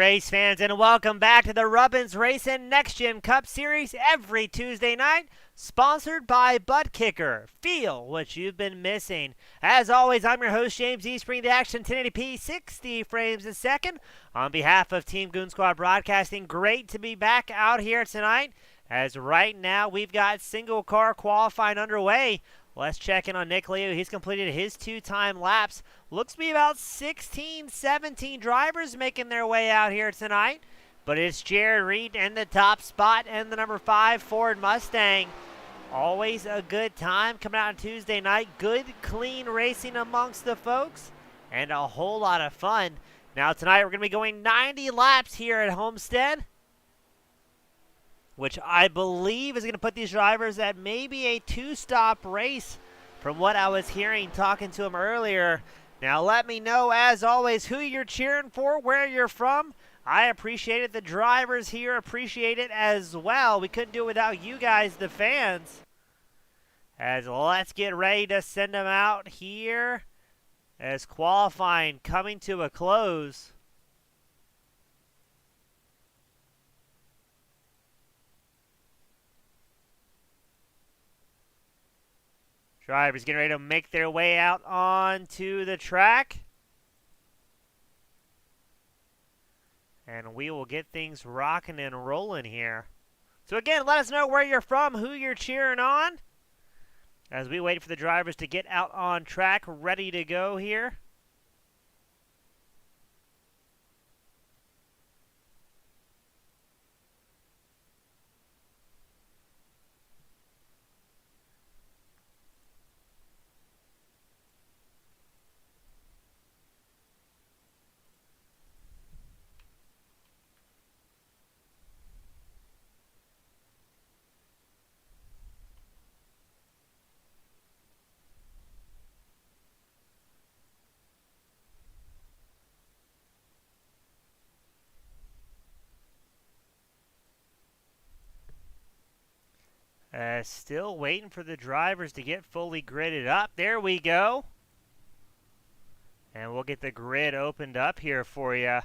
race fans, and welcome back to the Rubbins Racin Next Gen Cup Series every Tuesday night, sponsored by Butt Kicker. Feel what you've been missing. As always, I'm your host, James Eastspring, the Action 1080p, 60 frames a second. On behalf of Team Goon Squad Broadcasting, great to be back out here tonight, as right now we've got single car qualifying underway. Let's check in on Nick Leo. He's completed his two-time laps. Looks to be about 16, 17 drivers making their way out here tonight. But it's Jared Reed in the top spot and the number 5 Ford Mustang. Always a good time coming out on Tuesday night. Good, clean racing amongst the folks and a whole lot of fun. Now tonight we're going to be going 90 laps here at Homestead, which I believe is going to put these drivers at maybe a two-stop race from what I was hearing talking to them earlier. Now let me know, as always, who you're cheering for, where you're from. I appreciate it. The drivers here appreciate it as well. We couldn't do it without you guys, the fans. As let's get ready to send them out here as qualifying coming to a close. Drivers getting ready to make their way out onto the track. And we will get things rocking and rolling here. So again, let us know where you're from, who you're cheering on, as we wait for the drivers to get out on track, ready to go here. Still waiting for the drivers to get fully gridded up. There we go. And we'll get the grid opened up here for you.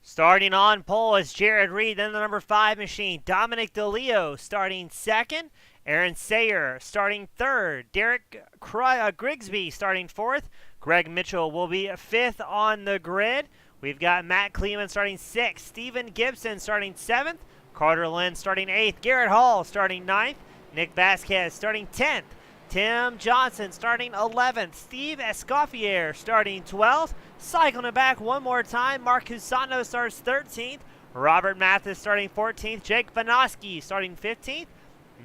Starting on pole is Jared Reed, then the number 5 machine. Dominic DeLeo starting second. Aaron Sayer starting third. Derek Grigsby starting fourth. Greg Mitchell will be fifth on the grid. We've got Matt Kleeman starting sixth. Steven Gibson starting seventh. Carter Lynn starting eighth. Garrett Hall starting ninth. Nick Vasquez starting 10th. Tim Johnson starting 11th. Steve Escoffier starting 12th. Cycling it back one more time, Mark Cusano starts 13th. Robert Mathis starting 14th. Jake Vanoski starting 15th.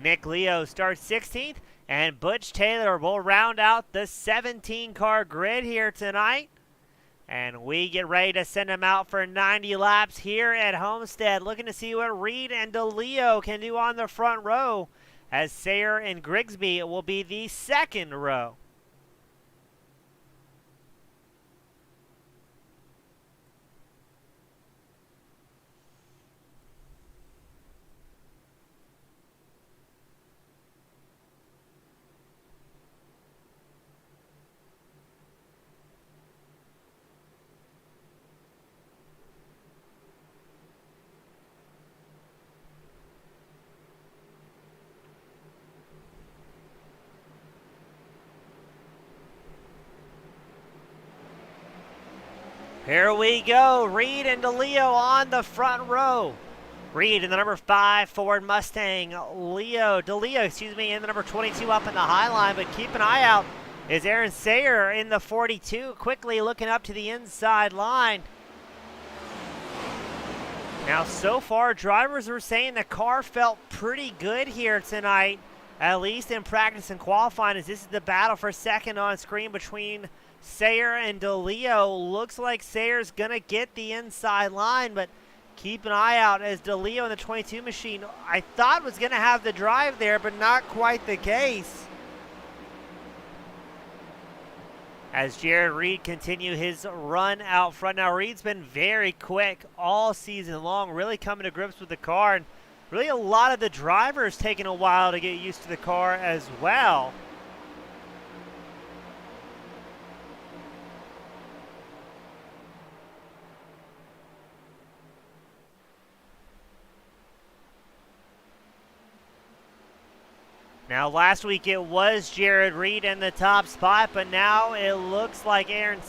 Nick Leo starts 16th. And Butch Taylor will round out the 17-car grid here tonight. And we get ready to send them out for 90 laps here at Homestead. Looking to see what Reed and DeLeo can do on the front row, as Sayer and Grigsby will be the second row. Here we go, Reed and DeLeo on the front row. Reed in the number 5 Ford Mustang. DeLeo, in the number 22 up in the high line, but keep an eye out is Aaron Sayer in the 42, quickly looking up to the inside line. Now, so far, drivers are saying the car felt pretty good here tonight, at least in practice and qualifying, as this is the battle for second on screen between Sayer and DeLeo. Looks like Sayer's going to get the inside line, but keep an eye out as DeLeo in the 22 machine, I thought was going to have the drive there, but not quite the case. as Jared Reed continue his run out front. Now, Reed's been very quick all season long, really coming to grips with the car, and really a lot of the drivers taking a while to get used to the car as well. Now, last week it was Jared Reed in the top spot, but now it looks like Aaron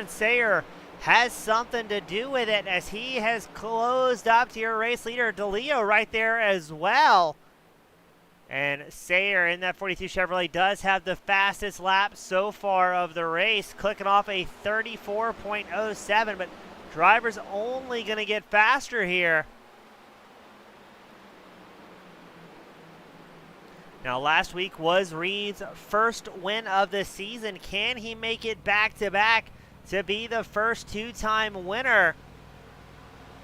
Sayer has something to do with it, as he has closed up to your race leader, DeLeo, right there as well. And Sayer in that 42 Chevrolet does have the fastest lap so far of the race, clicking off a 34.07, but drivers only going to get faster here. Now, last week was Reed's first win of the season. Can he make it back-to-back to be the first two-time winner?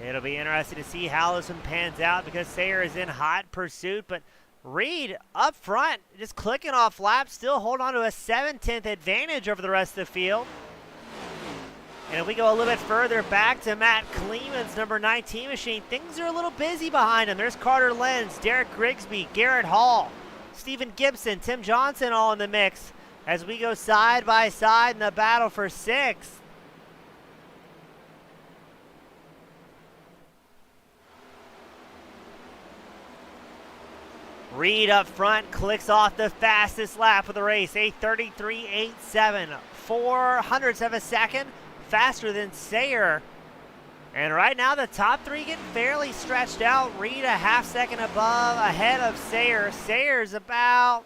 It'll be interesting to see how this one pans out, because Sayer is in hot pursuit, but Reed up front, just clicking off laps, still holding on to a 7/10 advantage over the rest of the field. And if we go a little bit further back to Matt Kleeman's number 19 machine, things are a little busy behind him. There's Carter Lenz, Derek Grigsby, Garrett Hall, Stephen Gibson, Tim Johnson all in the mix as we go side by side in the battle for sixth. Reed up front clicks off the fastest lap of the race, a 33.87, 400ths of a second faster than Sayer. And right now the top three getting fairly stretched out. Reed a half second ahead of Sayer. Sayer's about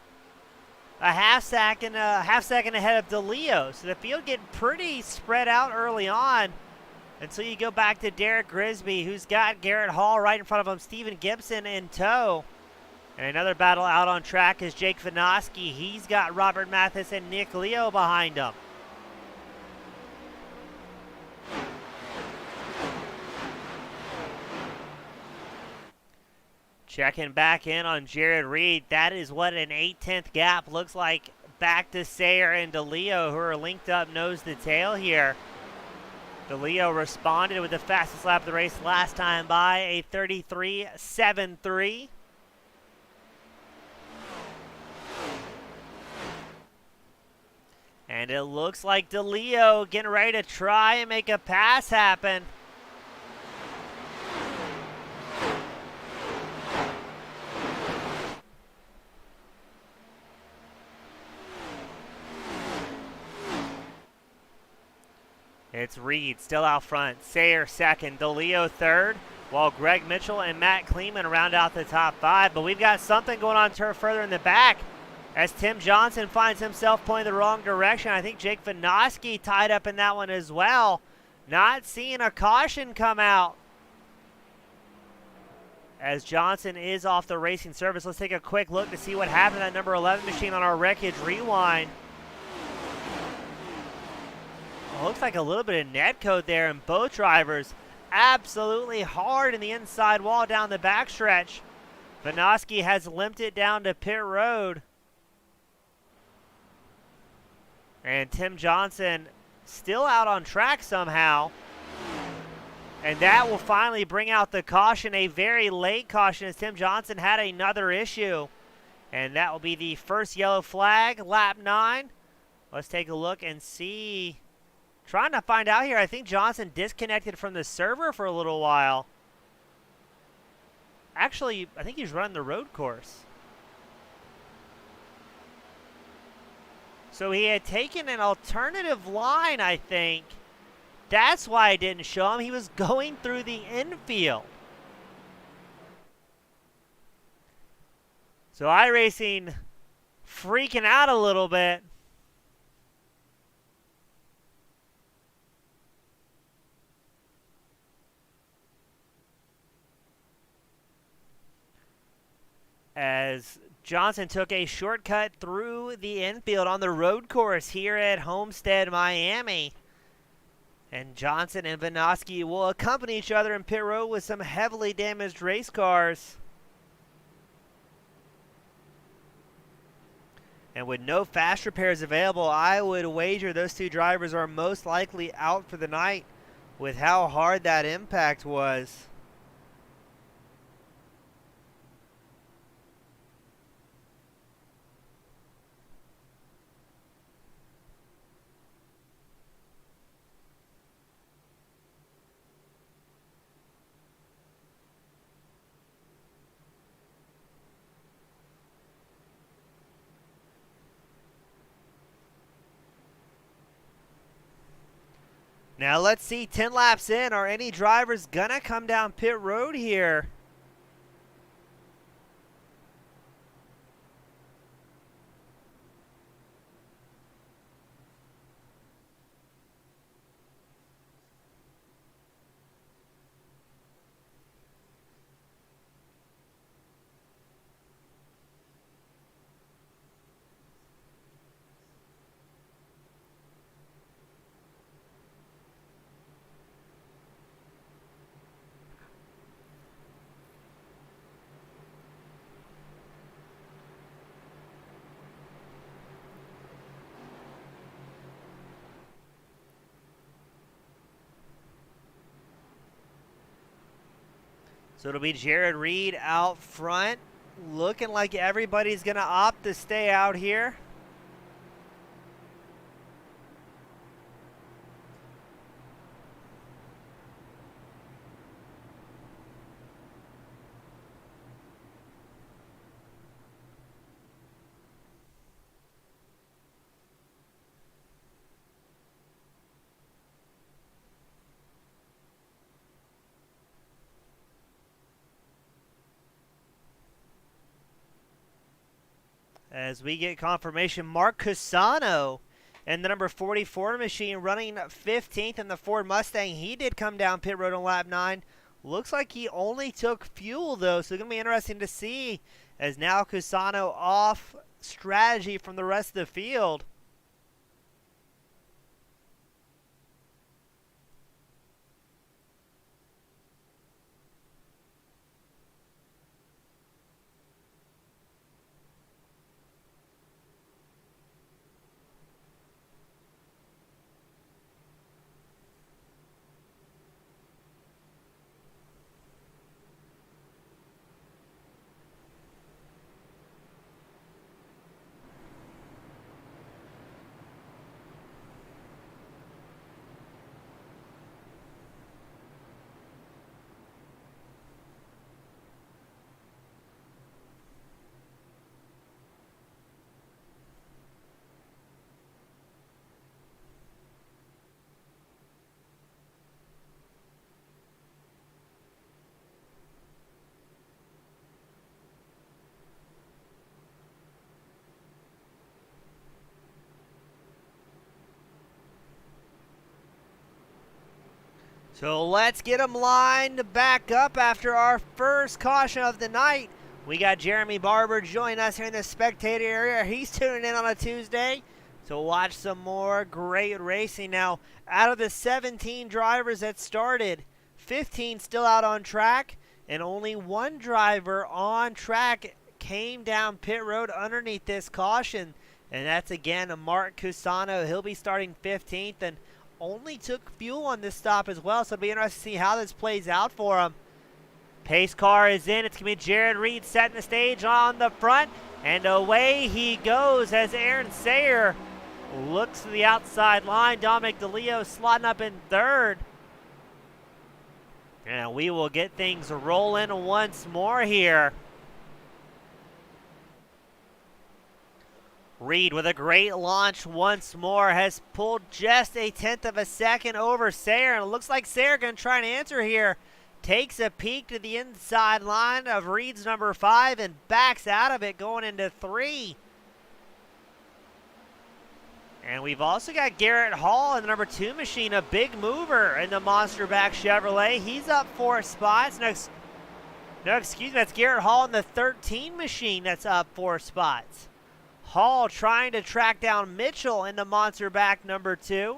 a half second ahead of DeLeo. So the field getting pretty spread out early on until you go back to Derek Grigsby, who's got Garrett Hall right in front of him, Stephen Gibson in tow. And another battle out on track is Jake Vinoski. He's got Robert Mathis and Nick Leo behind him. Checking back in on Jared Reed. That is what an 8/10 gap looks like back to Sayer and DeLeo, who are linked up nose to tail here. DeLeo responded with the fastest lap of the race last time by, a 33.73. And it looks like DeLeo getting ready to try and make a pass happen. It's Reed still out front, Sayer second, DeLeo third, while Greg Mitchell and Matt Kleeman round out the top five. But we've got something going on further in the back as Tim Johnson finds himself pointing the wrong direction. I think Jake Vinoski tied up in that one as well. Not seeing a caution come out as Johnson is off the racing service. Let's take a quick look to see what happened to that number 11 machine on our Wreckage Rewind. Looks like a little bit of net code there, and both drivers absolutely hard in the inside wall down the backstretch. Vinoski has limped it down to pit road. And Tim Johnson still out on track somehow. And that will finally bring out the caution, a very late caution, as Tim Johnson had another issue. And that will be the first yellow flag, lap 9. Let's take a look and see. Trying to find out here. I think Johnson disconnected from the server for a little while. Actually, I think he's running the road course. So he had taken an alternative line, I think. That's why I didn't show him. He was going through the infield. So iRacing freaking out a little bit. As Johnson took a shortcut through the infield on the road course here at Homestead, Miami. And Johnson and Vinoski will accompany each other in pit road with some heavily damaged race cars. And with no fast repairs available, I would wager those two drivers are most likely out for the night with how hard that impact was. Now let's see, 10 laps in, are any drivers gonna come down pit road here? So it'll be Jared Reed out front. Looking like everybody's going to opt to stay out here. As we get confirmation, Mark Cusano and the number 44 machine running 15th in the Ford Mustang. He did come down pit road on lap 9. Looks like he only took fuel, though, so it's going to be interesting to see as now Cusano off strategy from the rest of the field. So let's get them lined back up after our first caution of the night. We got Jeremy Barber joining us here in the spectator area. He's tuning in on a Tuesday to watch some more great racing. Now, out of the 17 drivers that started, 15 still out on track, and only one driver on track came down pit road underneath this caution, and that's again Mark Cusano. He'll be starting 15th and only took fuel on this stop as well, so it'll be interesting to see how this plays out for him. Pace car is in. It's going to be Jared Reed setting the stage on the front, and away he goes as Aaron Sayer looks to the outside line. Dominic DeLeo slotting up in third. And we will get things rolling once more here. Reed with a great launch once more has pulled just 1/10 of a second over Sayer, and it looks like Sayer going to try and answer here. Takes a peek to the inside line of Reed's number 5 and backs out of it going into 3. And we've also got Garrett Hall in the number 2 machine, a big mover in the Monster Back Chevrolet. He's up 4 spots. That's Garrett Hall in the 13 machine that's up 4 spots. Hall trying to track down Mitchell in the Monster Back number 2.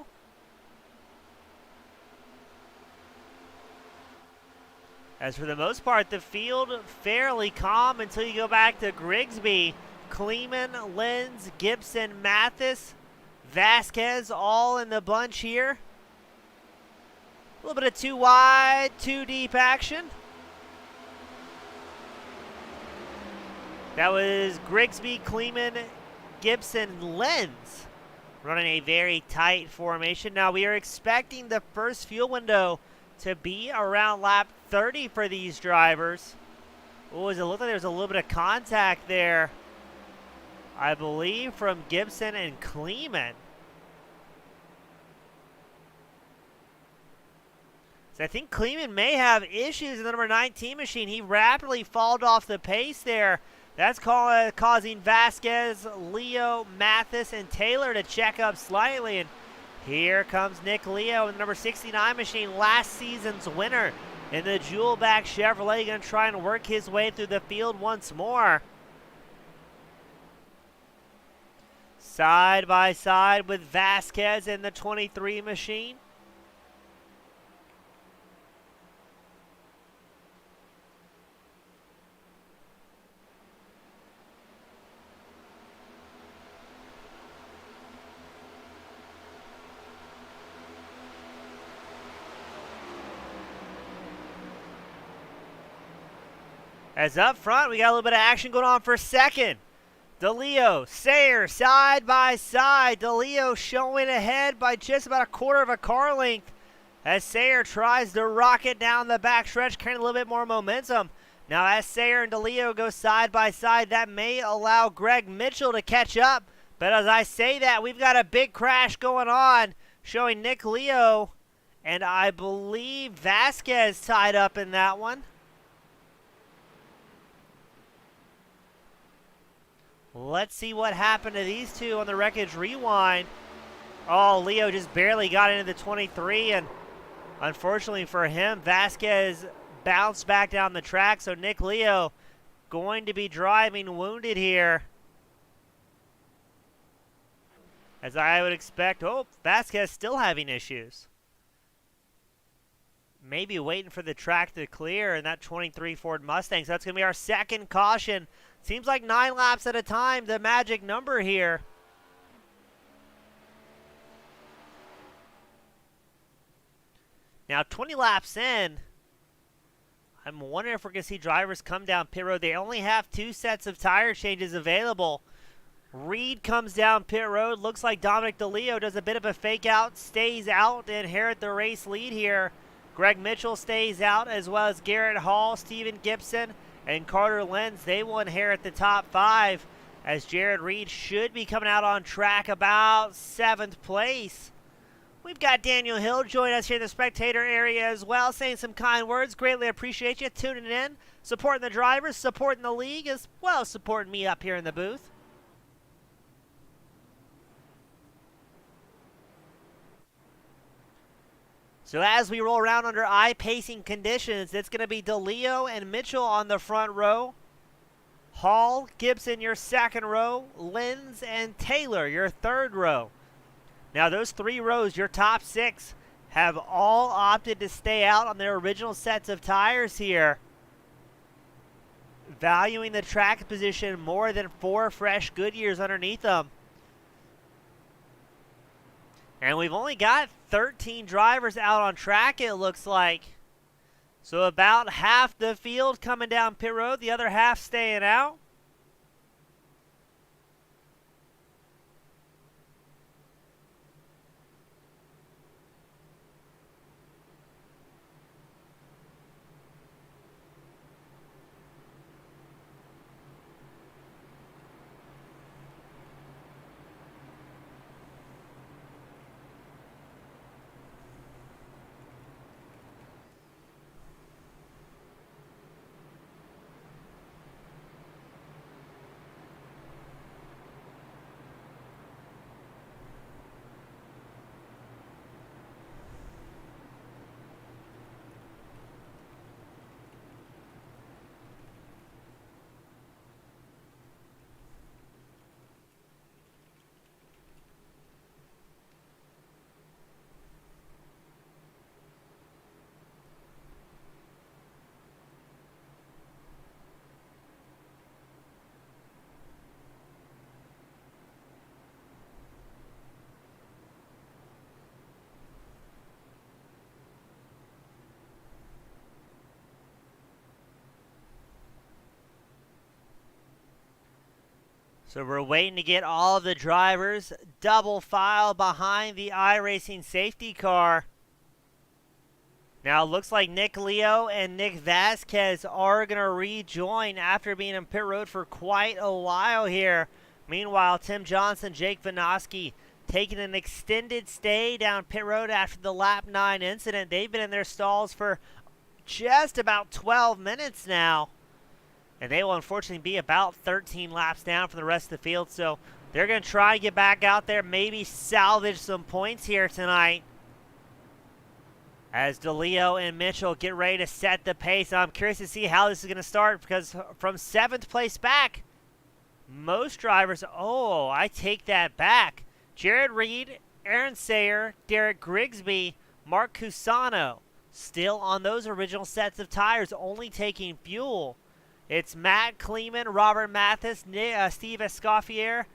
As for the most part, the field fairly calm until you go back to Grigsby Kleeman, Lenz, Gibson, Mathis, Vasquez all in the bunch here. A little bit of too wide, too deep action. That was Grigsby, Kleeman, Gibson, Lenz running a very tight formation. Now we are expecting the first fuel window to be around lap 30 for these drivers. Oh, it looked like there was a little bit of contact there, I believe, from Gibson and Kleeman. So I think Kleeman may have issues in the number 19 machine. He rapidly falled off the pace there. That's causing Vasquez, Leo, Mathis, and Taylor to check up slightly. And here comes Nick Leo in the number 69 machine, last season's winner in the Jewelback Chevrolet, going to try and work his way through the field once more. Side by side with Vasquez in the 23 machine. As up front, we got a little bit of action going on for second. DeLeo, Sayer, side by side. DeLeo showing ahead by just about a quarter of a car length as Sayer tries to rocket down the backstretch, carrying a little bit more momentum. Now as Sayer and DeLeo go side by side, that may allow Greg Mitchell to catch up. But as I say that, we've got a big crash going on, showing Nick Leo and I believe Vasquez tied up in that one. Let's see what happened to these two on the wreckage rewind. Oh, Leo just barely got into the 23, and unfortunately for him, Vasquez bounced back down the track, so Nick Leo going to be driving wounded here. As I would expect, oh, Vasquez still having issues. Maybe waiting for the track to clear in that 23 Ford Mustang. So that's going to be our second caution. Seems like 9 laps at a time, the magic number here. Now 20 laps in, I'm wondering if we're going to see drivers come down pit road. They only have 2 sets of tire changes available. Reed comes down pit road. Looks like Dominic DeLeo does a bit of a fake out, stays out to inherit the race lead here. Greg Mitchell stays out, as well as Garrett Hall, Steven Gibson, and Carter Lenz. They will inherit the top 5, as Jared Reed should be coming out on track about 7th place. We've got Daniel Hill joining us here in the spectator area as well, saying some kind words. Greatly appreciate you tuning in, supporting the drivers, supporting the league, as well as supporting me up here in the booth. So as we roll around under eye-pacing conditions, it's going to be DeLeo and Mitchell on the front row. Hall, Gibson, your second row. Lenz and Taylor, your third row. Now those 3 rows, your top 6, have all opted to stay out on their original sets of tires here, valuing the track position more than 4 fresh Goodyears underneath them. And we've only got 13 drivers out on track, it looks like. So about half the field coming down pit road, the other half staying out. So we're waiting to get all of the drivers double file behind the iRacing safety car. Now it looks like Nick Leo and Nick Vasquez are going to rejoin after being on pit road for quite a while here. Meanwhile, Tim Johnson, Jake Vinosky taking an extended stay down pit road after the lap 9 incident. They've been in their stalls for just about 12 minutes now. And they will unfortunately be about 13 laps down from the rest of the field. So they're going to try to get back out there, maybe salvage some points here tonight. As DeLeo and Mitchell get ready to set the pace. I'm curious to see how this is going to start, because from 7th place back, most drivers, I take that back. Jared Reed, Aaron Sayer, Derek Grigsby, Mark Cusano, still on those original sets of tires, only taking fuel. It's Matt Kleeman, Robert Mathis, Steve Escoffier,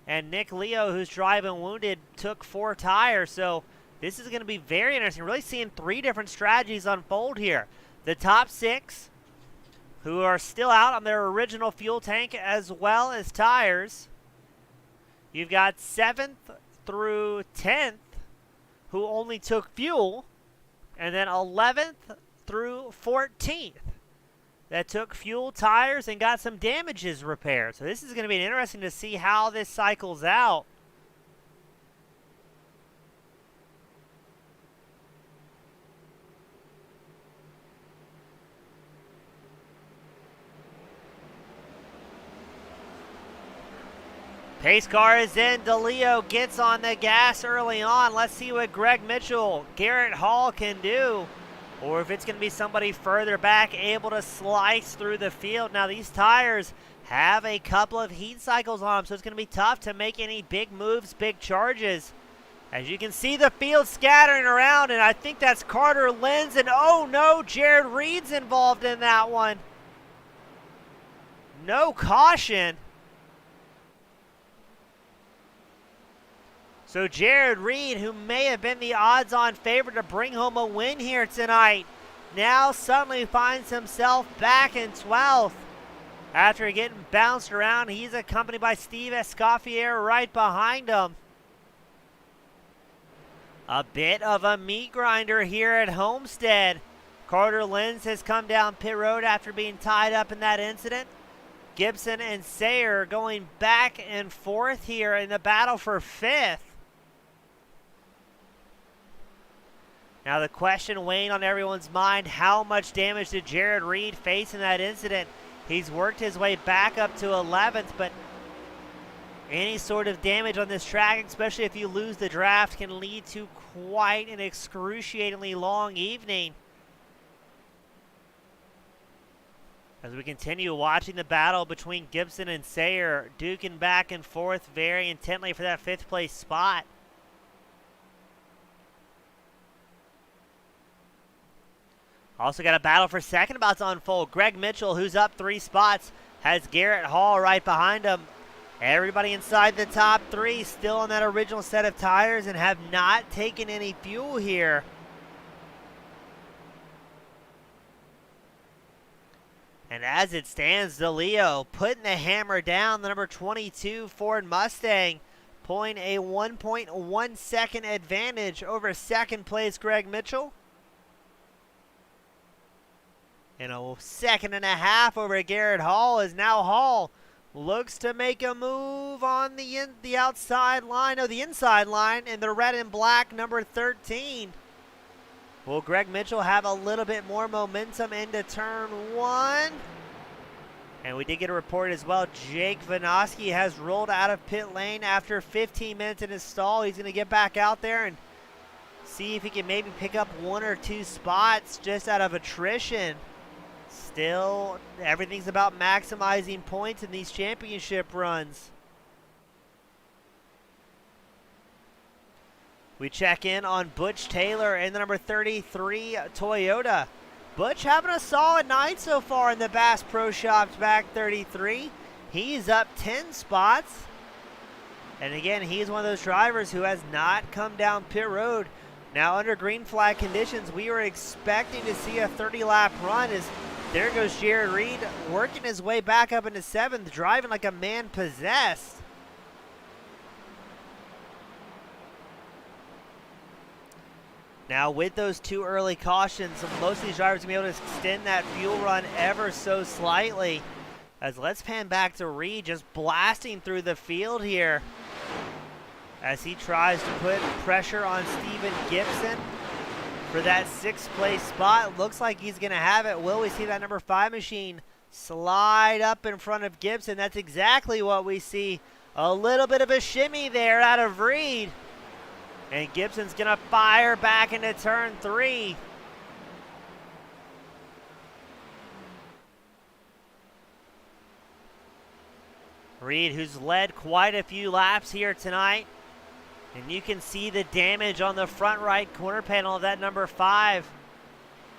and Nick Leo, who's driving wounded, took 4 tires. So this is going to be very interesting. Really seeing 3 different strategies unfold here. The top 6, who are still out on their original fuel tank as well as tires. You've got 7th through 10th, who only took fuel. And then 11th through 14th. That took fuel, tires, and got some damages repaired. So this is going to be interesting to see how this cycles out. Pace car is in. DeLeo gets on the gas early on. Let's see what Greg Mitchell, Garrett Hall can do. Or if it's going to be somebody further back able to slice through the field. Now these tires have a couple of heat cycles on them, so it's going to be tough to make any big moves, big charges. As you can see the field scattering around, and I think that's Carter Lenz, and oh no, Jared Reed's involved in that one. No caution. So Jared Reed, who may have been the odds-on favorite to bring home a win here tonight, now suddenly finds himself back in 12th. After getting bounced around, he's accompanied by Steve Escoffier right behind him. A bit of a meat grinder here at Homestead. Carter Lenz has come down pit road after being tied up in that incident. Gibson and Sayer going back and forth here in the battle for 5th. Now the question weighing on everyone's mind, how much damage did Jared Reed face in that incident? He's worked his way back up to 11th, but any sort of damage on this track, especially if you lose the draft, can lead to quite an excruciatingly long evening. As we continue watching the battle between Gibson and Sayer, duking back and forth very intently for that 5th place spot. Also got a battle for 2nd about to unfold. Greg Mitchell, who's up 3 spots, has Garrett Hall right behind him. Everybody inside the top 3 still on that original set of tires and have not taken any fuel here. And as it stands, DeLeo putting the hammer down, the number 22 Ford Mustang, pulling a 1.1 second advantage over 2nd place Greg Mitchell. And a 1.5 seconds over Garrett Hall, as now Hall looks to make a move on the outside line, the inside line, in the red and black number 13. Will Greg Mitchell have a little bit more momentum into turn 1? And we did get a report as well. Jake Vinosky has rolled out of pit lane after 15 minutes in his stall. He's going to get back out there and see if he can maybe pick up 1 or 2 spots just out of attrition. Still, everything's about maximizing points in these championship runs. We check in on Butch Taylor in the number 33 Toyota. Butch having a solid night so far in the Bass Pro Shops back 33. He's up 10 spots. And again, he's one of those drivers who has not come down pit road. Now under green flag conditions, we were expecting to see a 30-lap run, as There goes Jared Reed working his way back up into 7th, driving like a man possessed. Now with those 2 early cautions, most of these drivers will be able to extend that fuel run ever so slightly. As let's pan back to Reed, just blasting through the field here as he tries to put pressure on Steven Gibson for that 6th place spot. Looks like he's going to have it. Will we see that number 5 machine slide up in front of Gibson? That's exactly what we see. A little bit of a shimmy there out of Reed. And Gibson's going to fire back into turn 3. Reed, who's led quite a few laps here tonight. And you can see the damage on the front right corner panel of that number 5.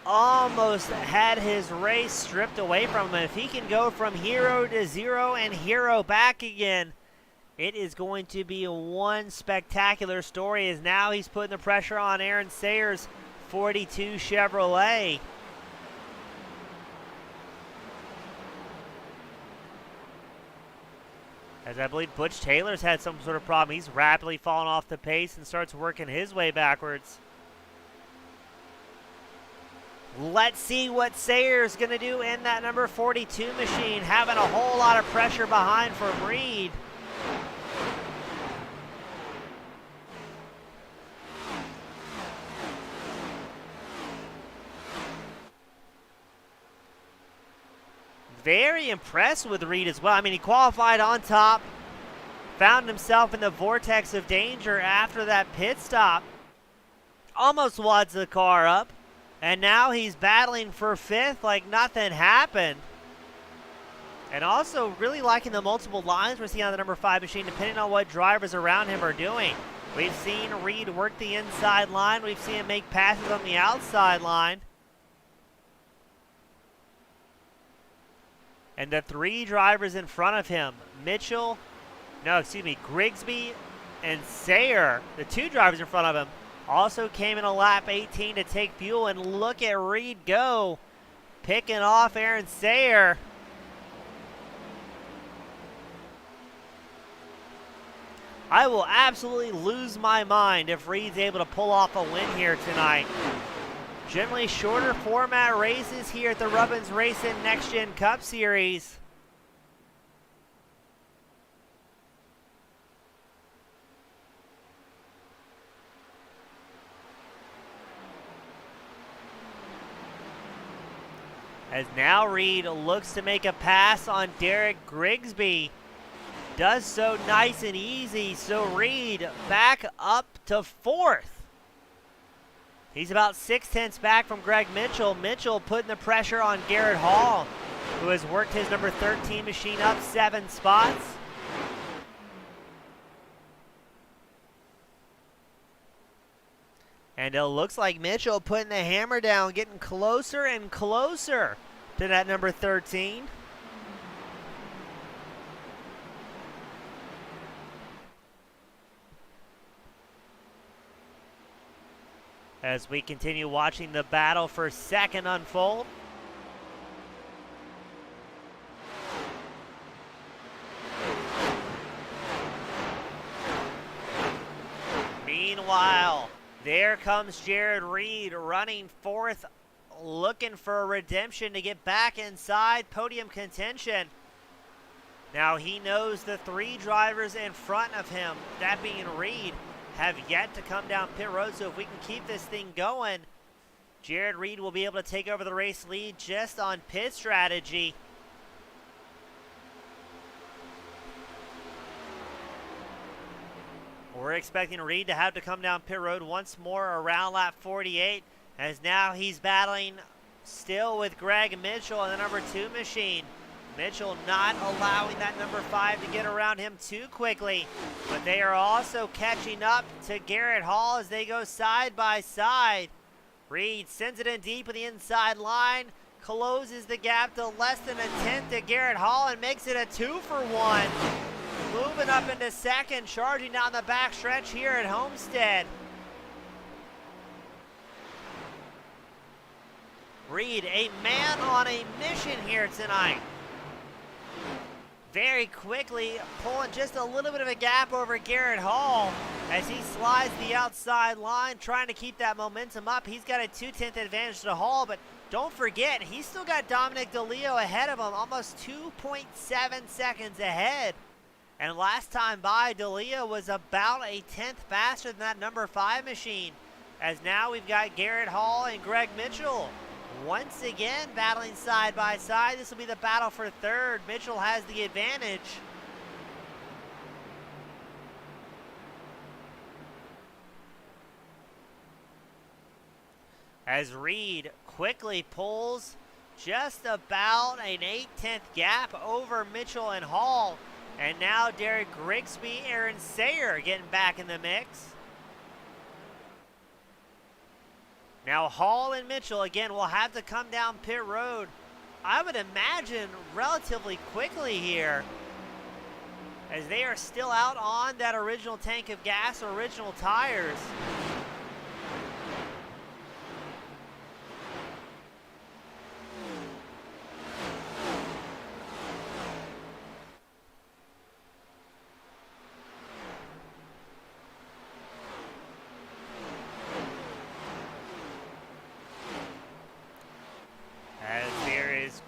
Almost had his race stripped away from him. If he can go from hero to 0 and hero back again, it is going to be one spectacular story, as now he's putting the pressure on Aaron Sayers' 42 Chevrolet. As I believe Butch Taylor's had some sort of problem. He's rapidly fallen off the pace and starts working his way backwards. Let's see what Sayers going to do in that number 42 machine, having a whole lot of pressure behind from Reed. Very impressed with Reed as well. I mean, he qualified on top, found himself in the vortex of danger after that pit stop, almost wads the car up, and now he's battling for 5th like nothing happened. And also really liking the multiple lines we're seeing on the number 5 machine, depending on what drivers around him are doing. We've seen Reed work the inside line. We've seen him make passes on the outside line. And the 3 drivers in front of him, Grigsby and Sayer, the 2 drivers in front of him, also came in a lap 18 to take fuel. And look at Reed go, picking off Aaron Sayer. I will absolutely lose my mind if Reed's able to pull off a win here tonight. Generally shorter format races here at the Rubbins Racin Next Gen Cup Series. As now Reed looks to make a pass on Derek Grigsby. Does so nice and easy, so Reed back up to 4th. He's about 0.6 back from Greg Mitchell. Mitchell putting the pressure on Garrett Hall, who has worked his number 13 machine up 7 spots. And it looks like Mitchell putting the hammer down, getting closer and closer to that number 13. As we continue watching the battle for 2nd unfold. Meanwhile, there comes Jared Reed running 4th, looking for a redemption to get back inside podium contention. Now he knows the 3 drivers in front of him, that being Reed, have yet to come down pit road. So if we can keep this thing going, Jared Reed will be able to take over the race lead just on pit strategy. We're expecting Reed to have to come down pit road once more around lap 48, as now he's battling still with Greg Mitchell in the number 2 machine. Mitchell not allowing that number 5 to get around him too quickly, but they are also catching up to Garrett Hall as they go side by side. Reed sends it in deep with the inside line, closes the gap to less than a tenth to Garrett Hall and makes it a 2-for-1. Moving up into 2nd, charging down the back stretch here at Homestead. Reed, a man on a mission here tonight. Very quickly pulling just a little bit of a gap over Garrett Hall as he slides the outside line, trying to keep that momentum up. He's got a 2/10 advantage to Hall, but don't forget, he's still got Dominic DeLeo ahead of him, almost 2.7 seconds ahead. And last time by, DeLeo was about a 10th faster than that number 5 machine. As now we've got Garrett Hall and Greg Mitchell once again battling side by side. This will be the battle for third. Mitchell has the advantage. As Reed quickly pulls just about an 8/10 gap over Mitchell and Hall. And now Derek Grigsby, Aaron Sayer getting back in the mix. Now Hall and Mitchell, again, will have to come down pit road, I would imagine, relatively quickly here, as they are still out on that original tank of gas, original tires.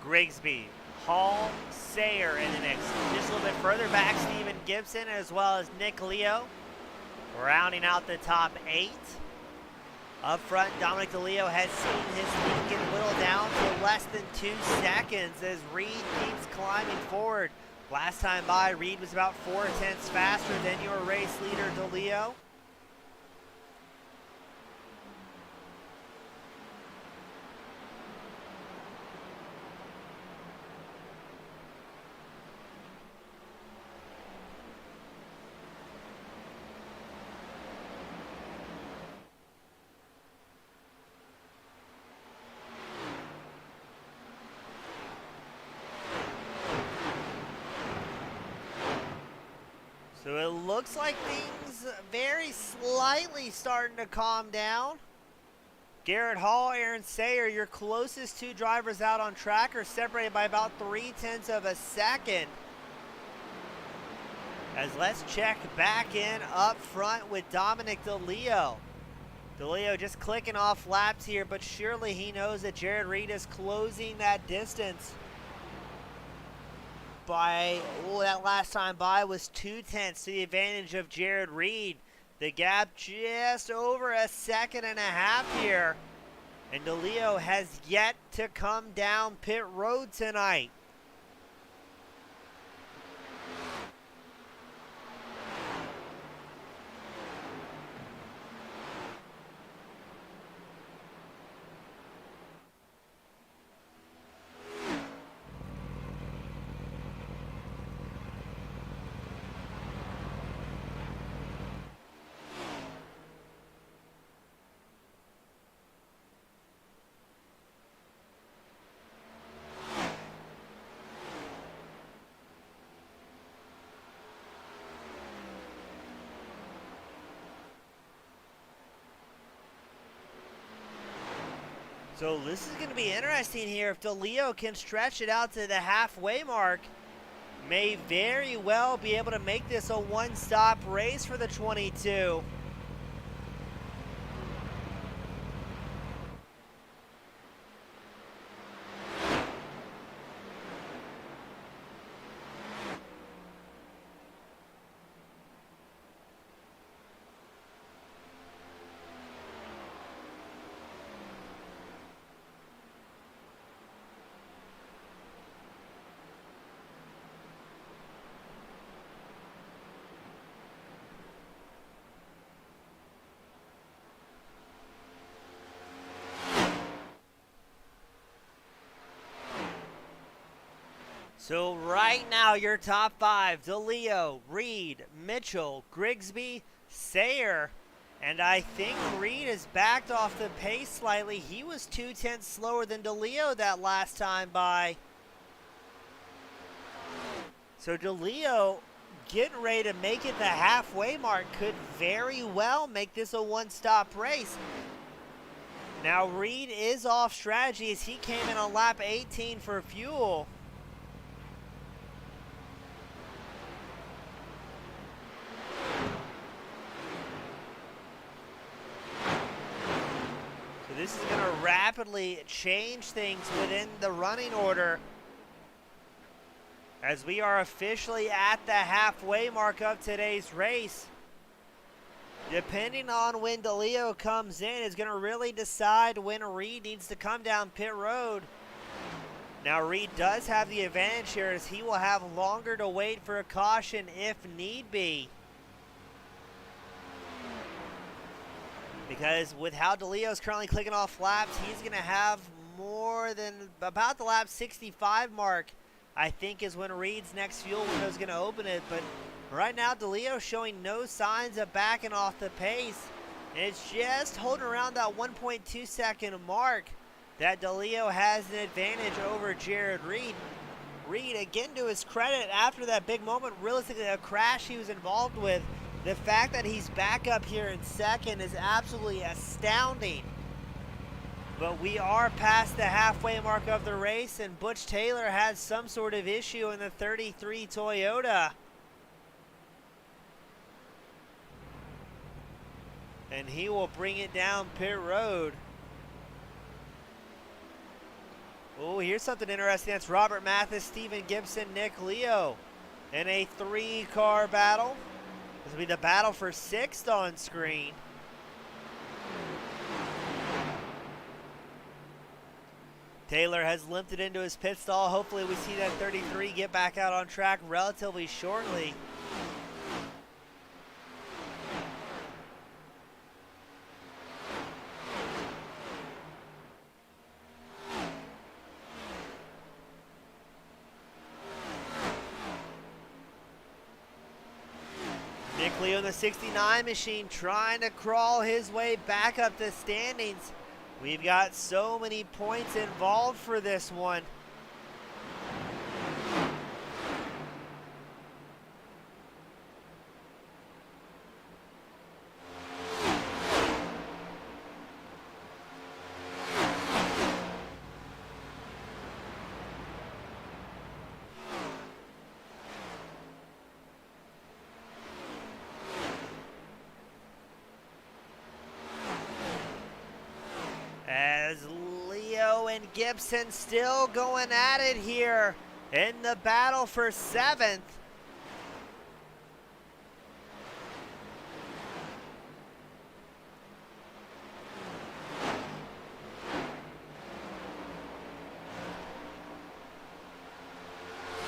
Grigsby, Hall, Sayer in the mix. Just a little bit further back, Steven Gibson as well as Nick Leo rounding out the top 8. Up front, Dominic DeLeo has seen his lead get whittled down to less than 2 seconds as Reed keeps climbing forward. Last time by, Reed was about 4/10 faster than your race leader, DeLeo. So it looks like things very slightly starting to calm down. Garrett Hall, Aaron Sayer, your closest 2 drivers out on track, are separated by about 0.3 of a second. As let's check back in up front with Dominic DeLeo. DeLeo just clicking off laps here, but surely he knows that Jared Reed is closing that distance. That last time by was 2/10 to the advantage of Jared Reed. The gap just over 1.5 seconds here. And DeLeo has yet to come down pit road tonight. So this is going to be interesting here. If DeLeo can stretch it out to the halfway mark, may very well be able to make this a one-stop race for the 22. So right now, your top 5, DeLeo, Reed, Mitchell, Grigsby, Sayer. And I think Reed has backed off the pace slightly. He was 2/10 slower than DeLeo that last time by. So DeLeo getting ready to make it the halfway mark, could very well make this a one-stop race. Now Reed is off strategy as he came in on lap 18 for fuel. So this is going to rapidly change things within the running order, as we are officially at the halfway mark of today's race. Depending on when DeLeo comes in is going to really decide when Reed needs to come down pit road. Now Reed does have the advantage here, as he will have longer to wait for a caution if need be. Because with how DeLeo is currently clicking off laps, he's going to have more than about the lap 65 mark, I think, is when Reed's next fuel window is going to open it. But right now, DeLeo showing no signs of backing off the pace. And it's just holding around that 1.2 second mark that DeLeo has an advantage over Jared Reed. Reed, again, to his credit, after that big moment, realistically a crash he was involved with, the fact that he's back up here in second is absolutely astounding. But we are past the halfway mark of the race, and Butch Taylor has some sort of issue in the 33 Toyota. And he will bring it down pit road. Oh, here's something interesting. That's Robert Mathis, Steven Gibson, Nick Leo in a 3-car battle. This will be the battle for 6th on screen. Taylor has limped it into his pit stall. Hopefully we see that 33 get back out on track relatively shortly. Nick Leo in the 69 machine trying to crawl his way back up the standings. We've got so many points involved for this one. As Leo and Gibson still going at it here in the battle for 7th.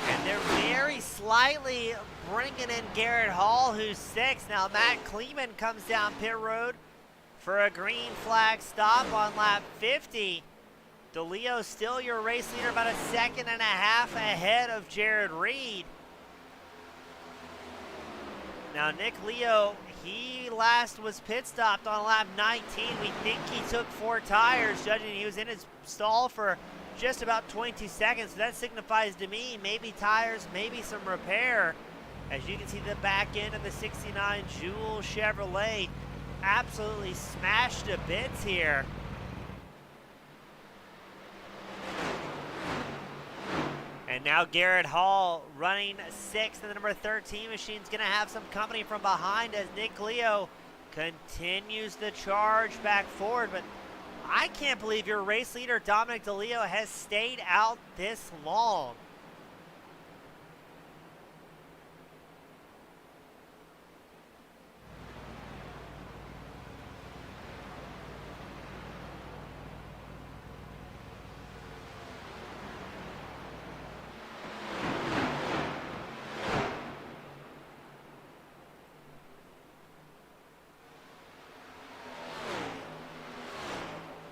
And they're very slightly bringing in Garrett Hall, who's 6th. Now Matt Kleeman comes down pit road for a green flag stop on lap 50. DeLeo still your race leader, about a 1.5 seconds ahead of Jared Reed. Now Nick Leo, he last was pit stopped on lap 19. We think he took 4 tires, judging he was in his stall for just about 22 seconds. So that signifies to me maybe tires, maybe some repair. As you can see, the back end of the 69 Jewel Chevrolet absolutely smashed to bits here. And now Garrett Hall running 6th, and the number 13 machine is going to have some company from behind as Nick Leo continues the charge back forward. But I can't believe your race leader Dominic DeLeo has stayed out this long.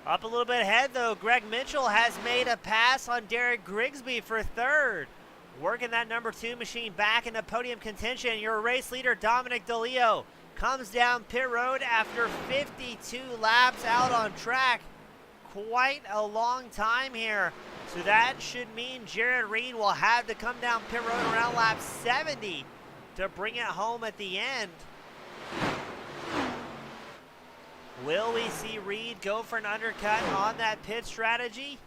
Up a little bit ahead, though, Greg Mitchell has made a pass on Derek Grigsby for 3rd. Working that number 2 machine back into podium contention. Your race leader, Dominic DeLeo, comes down pit road after 52 laps out on track. Quite a long time here. So that should mean Jared Reed will have to come down pit road around lap 70 to bring it home at the end. Will we see Reed go for an undercut on that pit strategy?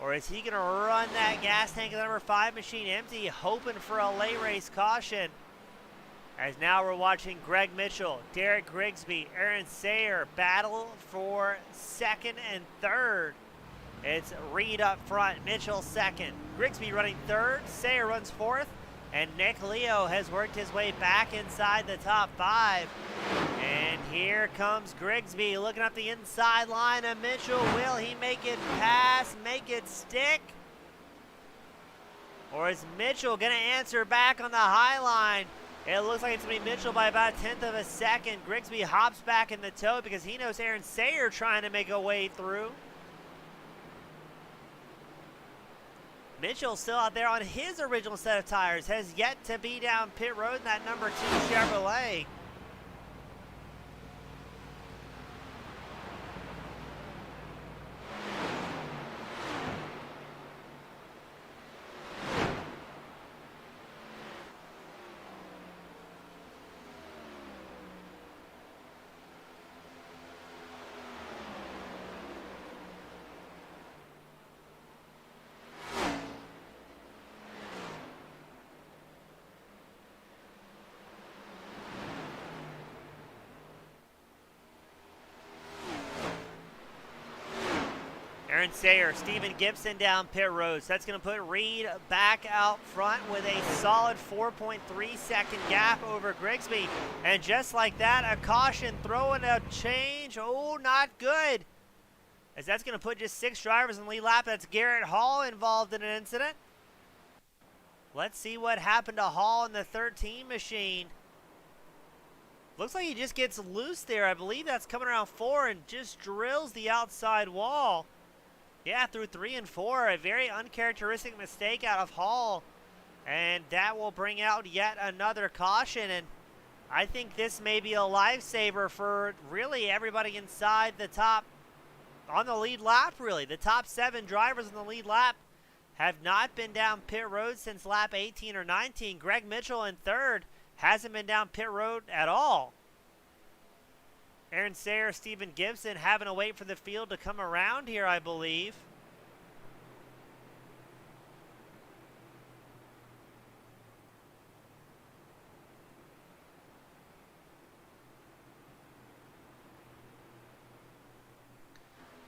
Or is he going to run that gas tank of the number 5 machine empty, hoping for a late race caution? As now we're watching Greg Mitchell, Derek Grigsby, Aaron Sayer battle for second and third. It's Reed up front, Mitchell second, Grigsby running third, Sayer runs fourth, and Nick Leo has worked his way back inside the top 5. And here comes Grigsby looking up the inside line of Mitchell. Will he make it pass, make it stick? Or is Mitchell going to answer back on the high line? It looks like it's going to be Mitchell by about a tenth of a second. Grigsby hops back in the tow because he knows Aaron Sayer trying to make a way through. Mitchell still out there on his original set of tires, has yet to be down pit road in that number 2 Chevrolet. Aaron Sayer, Steven Gibson down pit road. So that's going to put Reed back out front with a solid 4.3 second gap over Grigsby. And just like that, a caution throwing a change. Oh, not good. As that's going to put just 6 drivers in the lead lap. That's Garrett Hall involved in an incident. Let's see what happened to Hall in the 13 machine. Looks like he just gets loose there. I believe that's coming around 4 and just drills the outside wall. Yeah, through 3 and 4, a very uncharacteristic mistake out of Hall. And that will bring out yet another caution. And I think this may be a lifesaver for really everybody inside the top, on the lead lap really. The top 7 drivers on the lead lap have not been down pit road since lap 18 or 19. Greg Mitchell in third hasn't been down pit road at all. Aaron Sayer, Steven Gibson having to wait for the field to come around here, I believe.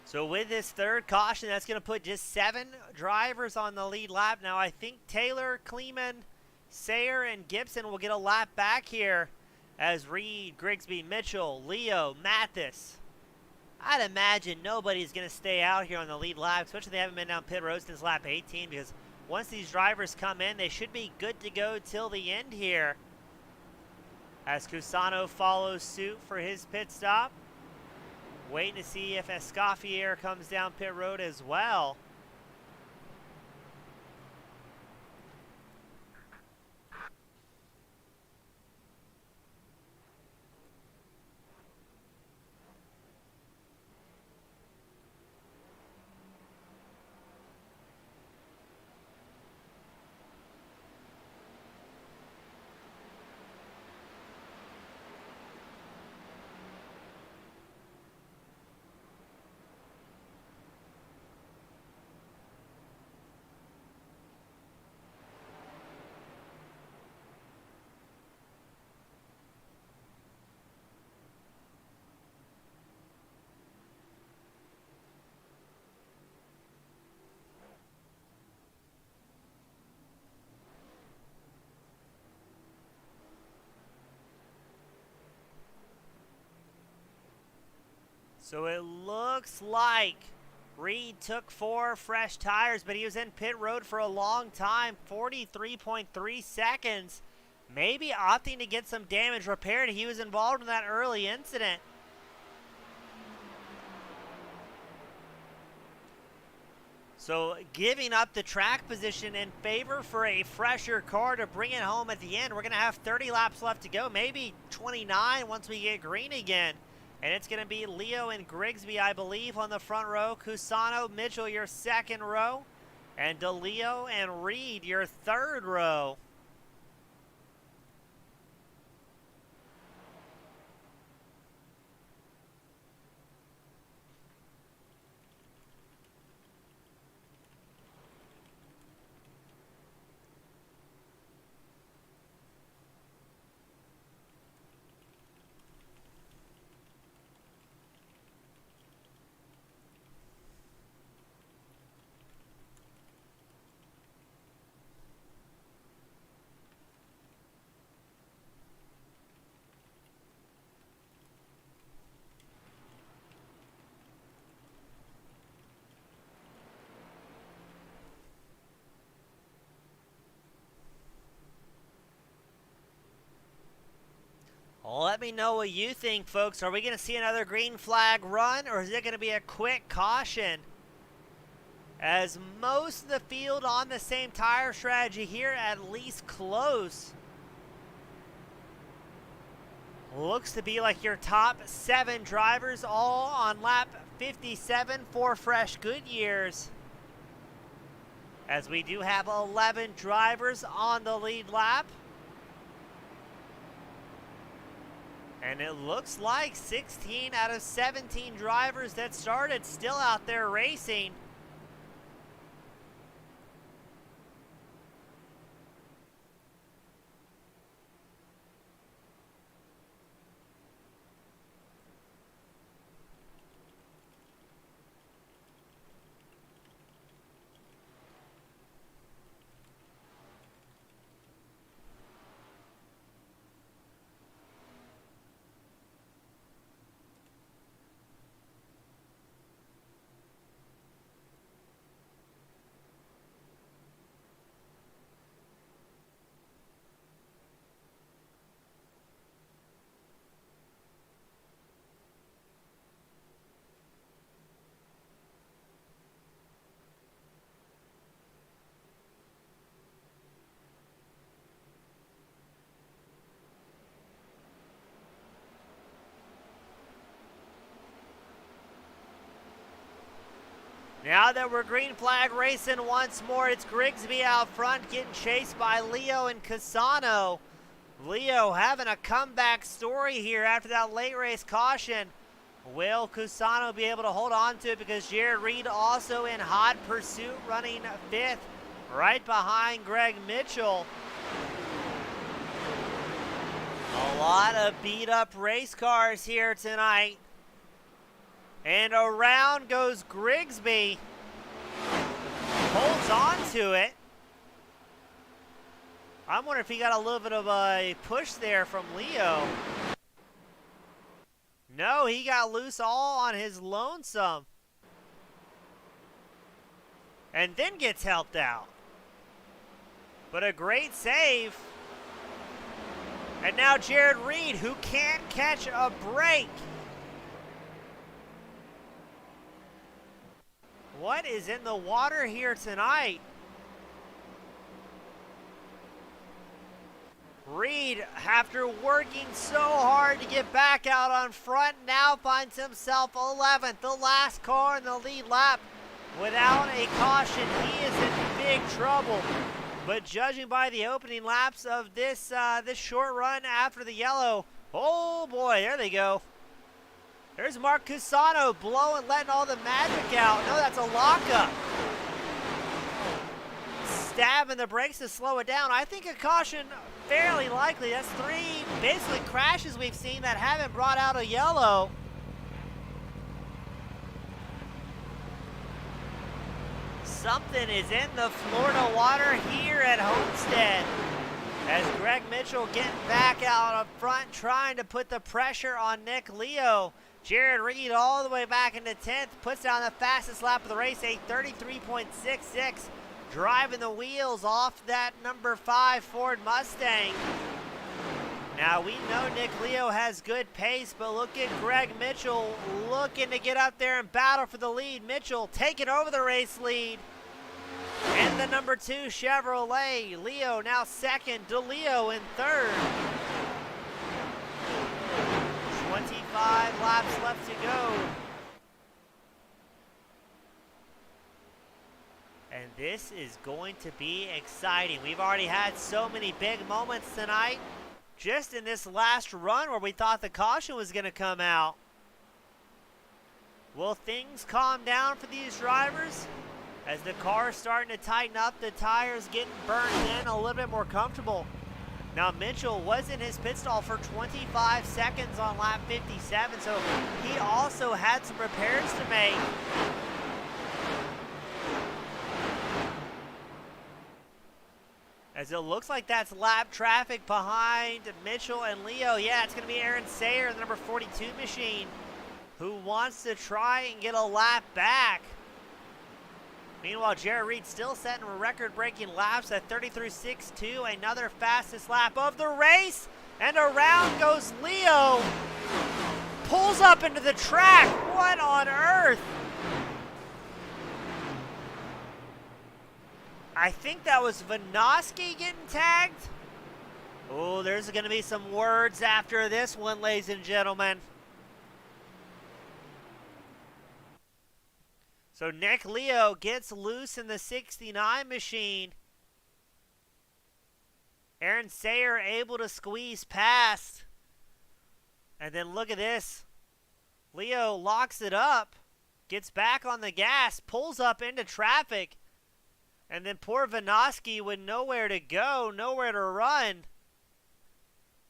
So with this third caution, that's going to put just 7 drivers on the lead lap. Now I think Taylor, Kleeman, Sayer, and Gibson will get a lap back here. As Reed, Grigsby, Mitchell, Leo, Mathis. I'd imagine nobody's going to stay out here on the lead lap, especially if they haven't been down pit road since lap 18, because once these drivers come in, they should be good to go till the end here. As Cusano follows suit for his pit stop. Waiting to see if Escoffier comes down pit road as well. So it looks like Reed took 4 fresh tires, but he was in pit road for a long time, 43.3 seconds. Maybe opting to get some damage repaired. He was involved in that early incident. So giving up the track position in favor for a fresher car to bring it home at the end. We're going to have 30 laps left to go, maybe 29 once we get green again. And it's going to be Leo and Grigsby, I believe, on the front row. Cusano, Mitchell, your second row. And DeLeo and Reed, your third row. Well, let me know what you think, folks. Are we going to see another green flag run, or is it going to be a quick caution? As most of the field on the same tire strategy here, at least close. Looks to be like your top 7 drivers all on lap 57 for fresh Goodyears. As we do have 11 drivers on the lead lap. And it looks like 16 out of 17 drivers that started still out there racing. Now that we're green flag racing once more, it's Grigsby out front getting chased by Leo and Casano. Leo having a comeback story here after that late race caution. Will Cusano be able to hold on to it, because Jared Reed also in hot pursuit running 5th right behind Greg Mitchell. A lot of beat up race cars here tonight. And around goes Grigsby. Holds on to it. I'm wondering if he got a little bit of a push there from Leo. No, he got loose all on his lonesome. And then gets helped out. But a great save. And now Jared Reed, who can't catch a break. What is in the water here tonight? Reed, after working so hard to get back out on front, now finds himself 11th, the last car in the lead lap. Without a caution, he is in big trouble. But judging by the opening laps of this short run after the yellow, oh boy, there they go. There's Mark Cusano blowing, letting all the magic out. No, that's a lockup. Stabbing the brakes to slow it down. I think a caution fairly likely. That's 3 basically crashes we've seen that haven't brought out a yellow. Something is in the Florida water here at Homestead. As Greg Mitchell getting back out up front, trying to put the pressure on Nick Leo. Jared Reed all the way back into 10th, puts down the fastest lap of the race, a 33.66, driving the wheels off that number 5 Ford Mustang. Now we know Nick Leo has good pace, but look at Greg Mitchell looking to get up there and battle for the lead. Mitchell taking over the race lead. And the number 2 Chevrolet. Leo now 2nd, DeLeo in 3rd. 25 laps left to go. And this is going to be exciting. We've already had so many big moments tonight, just in this last run where we thought the caution was going to come out. Will things calm down for these drivers? As the car is starting to tighten up, the tires getting burned in, a little bit more comfortable. Now Mitchell was in his pit stall for 25 seconds on lap 57, so he also had some repairs to make. As it looks like that's lap traffic behind Mitchell and Leo. Yeah, it's going to be Aaron Sayer, the number 42 machine, who wants to try and get a lap back. Meanwhile, Jared Reed still setting record-breaking laps at 33.62, another fastest lap of the race. And around goes Leo. Pulls up into the track. What on earth? I think that was Vinoski getting tagged. Oh, there's going to be some words after this one, ladies and gentlemen. So Nick Leo gets loose in the 69 machine. Aaron Sayer able to squeeze past. And then look at this. Leo locks it up, gets back on the gas, pulls up into traffic. And then poor Vinoski with nowhere to go, nowhere to run,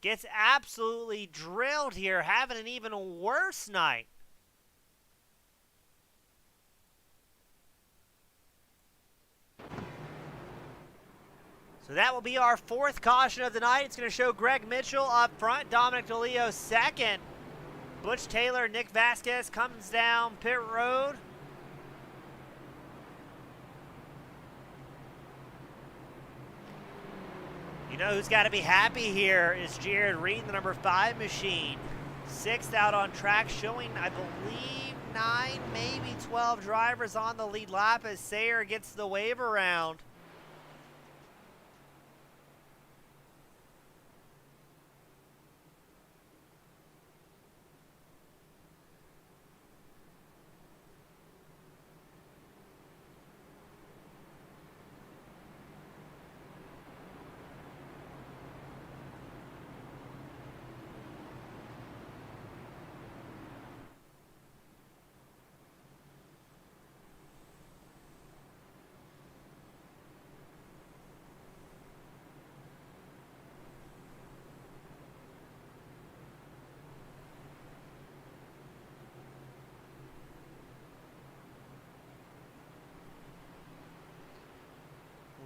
gets absolutely drilled here, having an even worse night. So that will be our fourth caution of the night. It's going to show Greg Mitchell up front, Dominic DeLeo second. Butch Taylor, Nick Vasquez comes down pit road. You know who's got to be happy here is Jared Reed, the number 5 machine. 6th out on track, showing, I believe, 9, maybe 12 drivers on the lead lap as Sayer gets the wave around.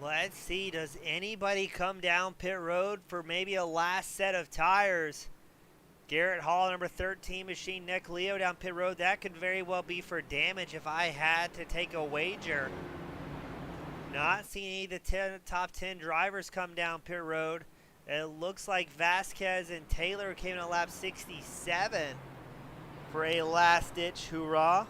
Let's see, does anybody come down pit road for maybe a last set of tires? Garrett Hall, number 13 machine, Nick Leo down pit road. That could very well be for damage if I had to take a wager. Not seeing any of the top 10 drivers come down pit road. It looks like Vasquez and Taylor came in at lap 67 for a last-ditch hurrah.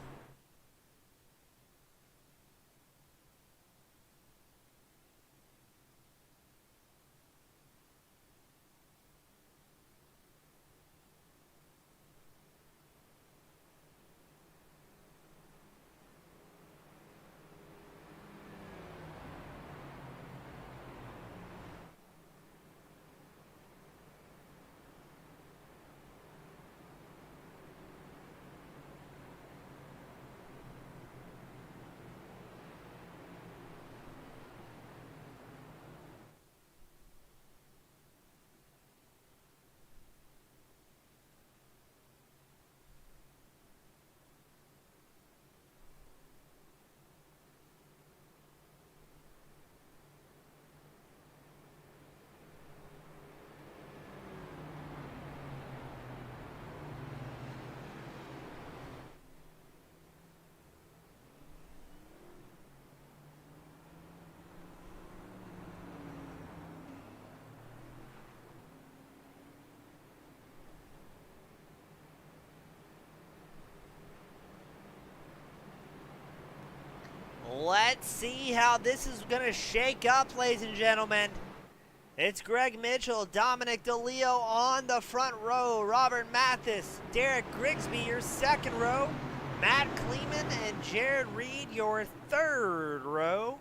Let's see how this is going to shake up, ladies and gentlemen. It's Greg Mitchell, Dominic DeLeo on the front row, Robert Mathis, Derek Grigsby, your second row, Matt Kleeman and Jared Reed, your third row.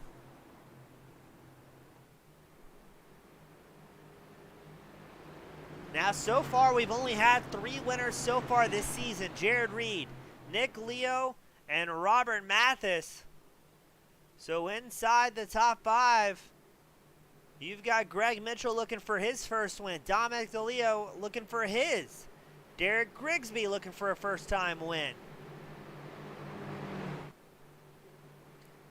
Now, so far, we've only had 3 winners so far this season. Jared Reed, Nick Leo, and Robert Mathis. So inside the top 5, you've got Greg Mitchell looking for his first win. Dominic DeLeo looking for his. Derek Grigsby looking for a first-time win.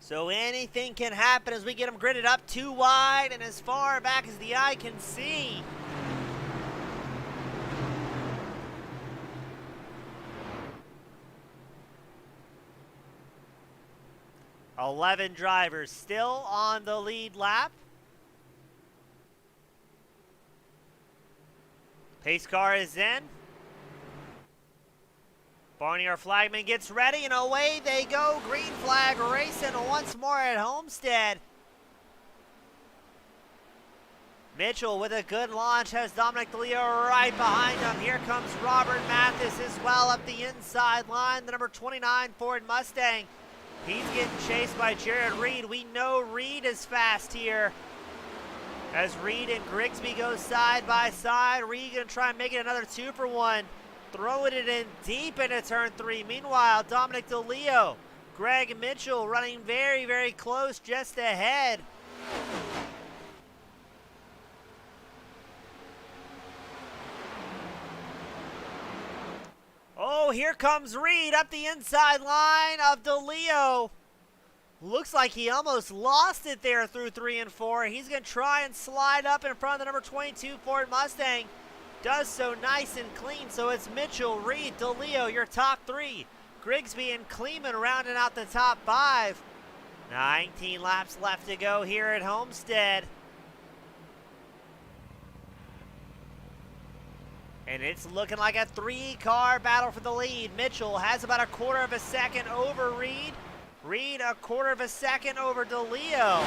So anything can happen as we get them gridded up too wide and as far back as the eye can see. $11 drivers still on the lead lap. Pace car is in. Barnier flagman gets ready, and away they go. Green flag racing once more at Homestead. Mitchell with a good launch has Dominic DeLeo right behind him. Here comes Robert Mathis as well up the inside line, the number 29 Ford Mustang. He's getting chased by Jared Reed. We know Reed is fast here. As Reed and Grigsby go side by side, Reed gonna try and make it another 2-for-1. Throwing it in deep into turn 3. Meanwhile, Dominic DeLeo, Greg Mitchell running very, very close just ahead. Oh, here comes Reed up the inside line of DeLeo. Looks like he almost lost it there through 3 and 4. He's going to try and slide up in front of the number 22 Ford Mustang. Does so nice and clean. So it's Mitchell, Reed, DeLeo, your top 3. Grigsby and Kleeman rounding out the top 5. 19 laps left to go here at Homestead. And it's looking like a 3-car battle for the lead. Mitchell has about a quarter of a second over Reed. Reed a quarter of a second over DeLeo.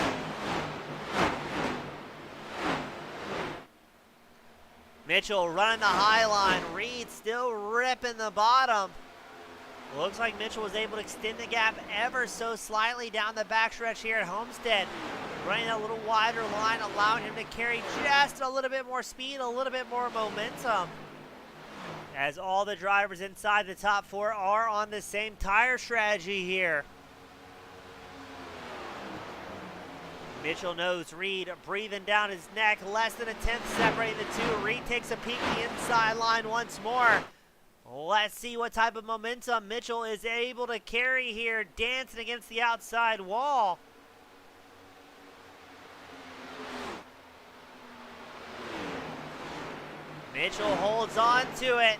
Mitchell running the high line. Reed still ripping the bottom. Looks like Mitchell was able to extend the gap ever so slightly down the backstretch here at Homestead. Running a little wider line, allowing him to carry just a little bit more speed, a little bit more momentum. As all the drivers inside the top 4 are on the same tire strategy here. Mitchell knows Reed breathing down his neck, less than a tenth separating the two. Reed takes a peek at the inside line once more. Let's see what type of momentum Mitchell is able to carry here, dancing against the outside wall. Mitchell holds on to it,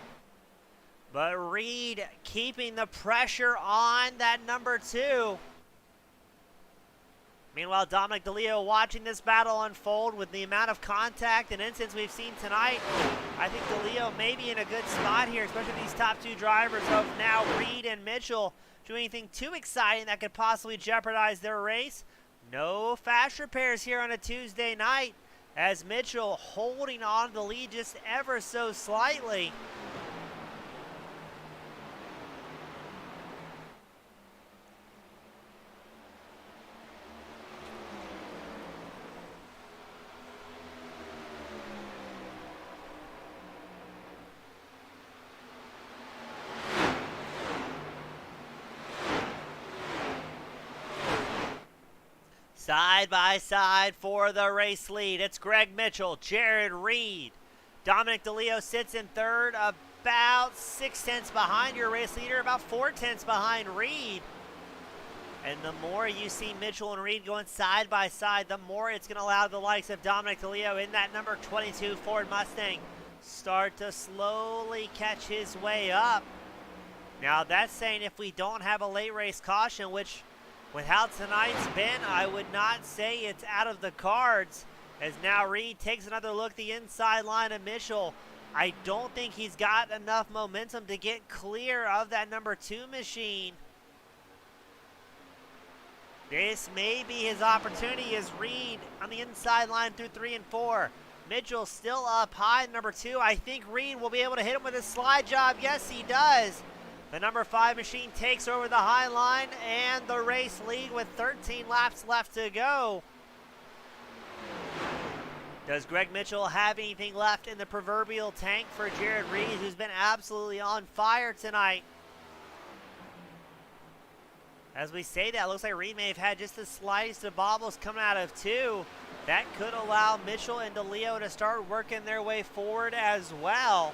but Reed keeping the pressure on that number 2. Meanwhile, Dominic DeLeo watching this battle unfold with the amount of contact and incidents we've seen tonight. I think DeLeo may be in a good spot here, especially these top 2 drivers of now Reed and Mitchell doing anything too exciting that could possibly jeopardize their race. No fast repairs here on a Tuesday night, as Mitchell holding on to the lead just ever so slightly. Side by side for the race lead, it's Greg Mitchell, Jared Reed. Dominic DeLeo sits in third, about 6 tenths behind your race leader, about 4 tenths behind Reed. And the more you see Mitchell and Reed going side by side, the more it's going to allow the likes of Dominic DeLeo in that number 22 Ford Mustang start to slowly catch his way up. Now that's saying if we don't have a late race caution, which with how tonight's been, I would not say it's out of the cards. As now Reed takes another look at the inside line of Mitchell. I don't think he's got enough momentum to get clear of that number 2 machine. This may be his opportunity as Reed on the inside line through 3 and 4. Mitchell still up high, number 2. I think Reed will be able to hit him with a slide job. Yes, he does. The number 5 machine takes over the high line and the race lead with 13 laps left to go. Does Greg Mitchell have anything left in the proverbial tank for Jared Reed, who's been absolutely on fire tonight? As we say that, it looks like Reed may have had just the slightest of bobbles coming out of 2. That could allow Mitchell and DeLeo to start working their way forward as well.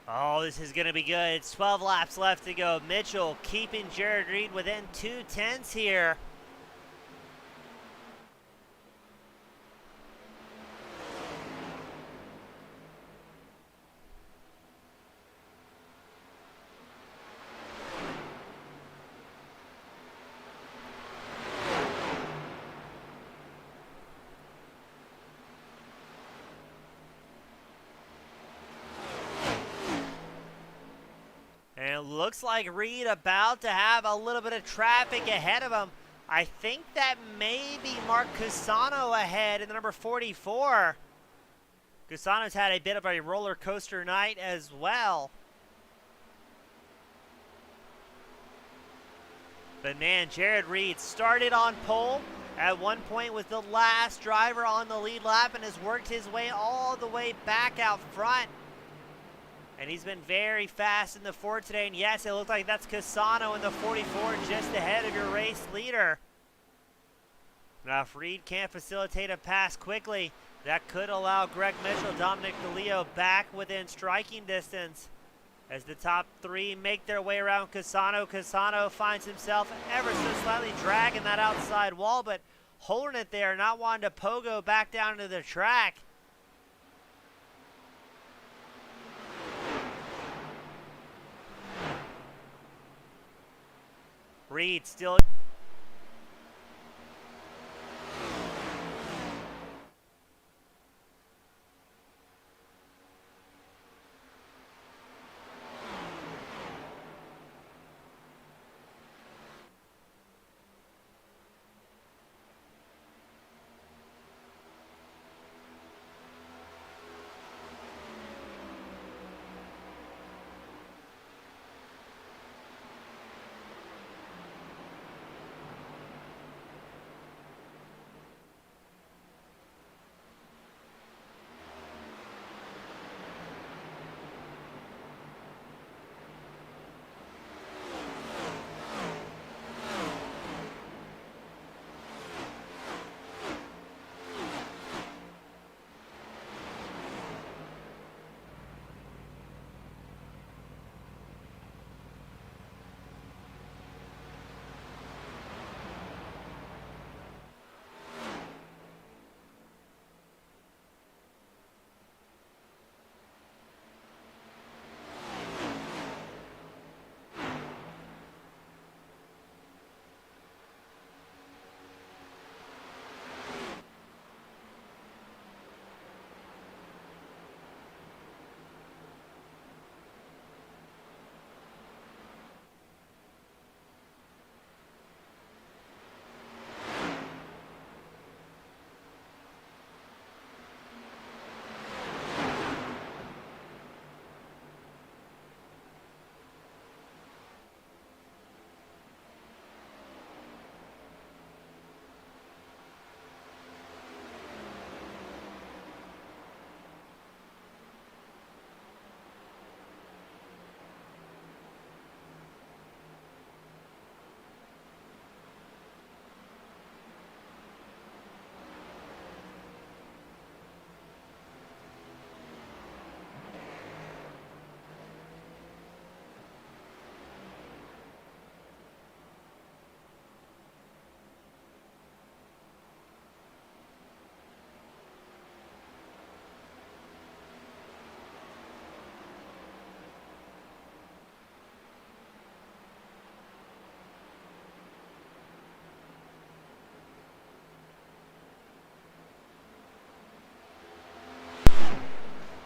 Oh, this is going to be good. It's 12 laps left to go. Mitchell keeping Jared Reed within 2/10 here. And it looks like Reed about to have a little bit of traffic ahead of him. I think that may be Mark Cusano ahead in the number 44. Cusano's had a bit of a roller coaster night as well. But man, Jared Reed started on pole. At one point was the last driver on the lead lap and has worked his way all the way back out front. And he's been very fast in the Ford today. And yes, it looks like that's Cusano in the 44 just ahead of your race leader. Now, if Reed can't facilitate a pass quickly, that could allow Greg Mitchell, Dominic DeLeo back within striking distance. As the top three make their way around Cusano, Cusano finds himself ever so slightly dragging that outside wall, but holding it there, not wanting to pogo back down to the track. Reed still...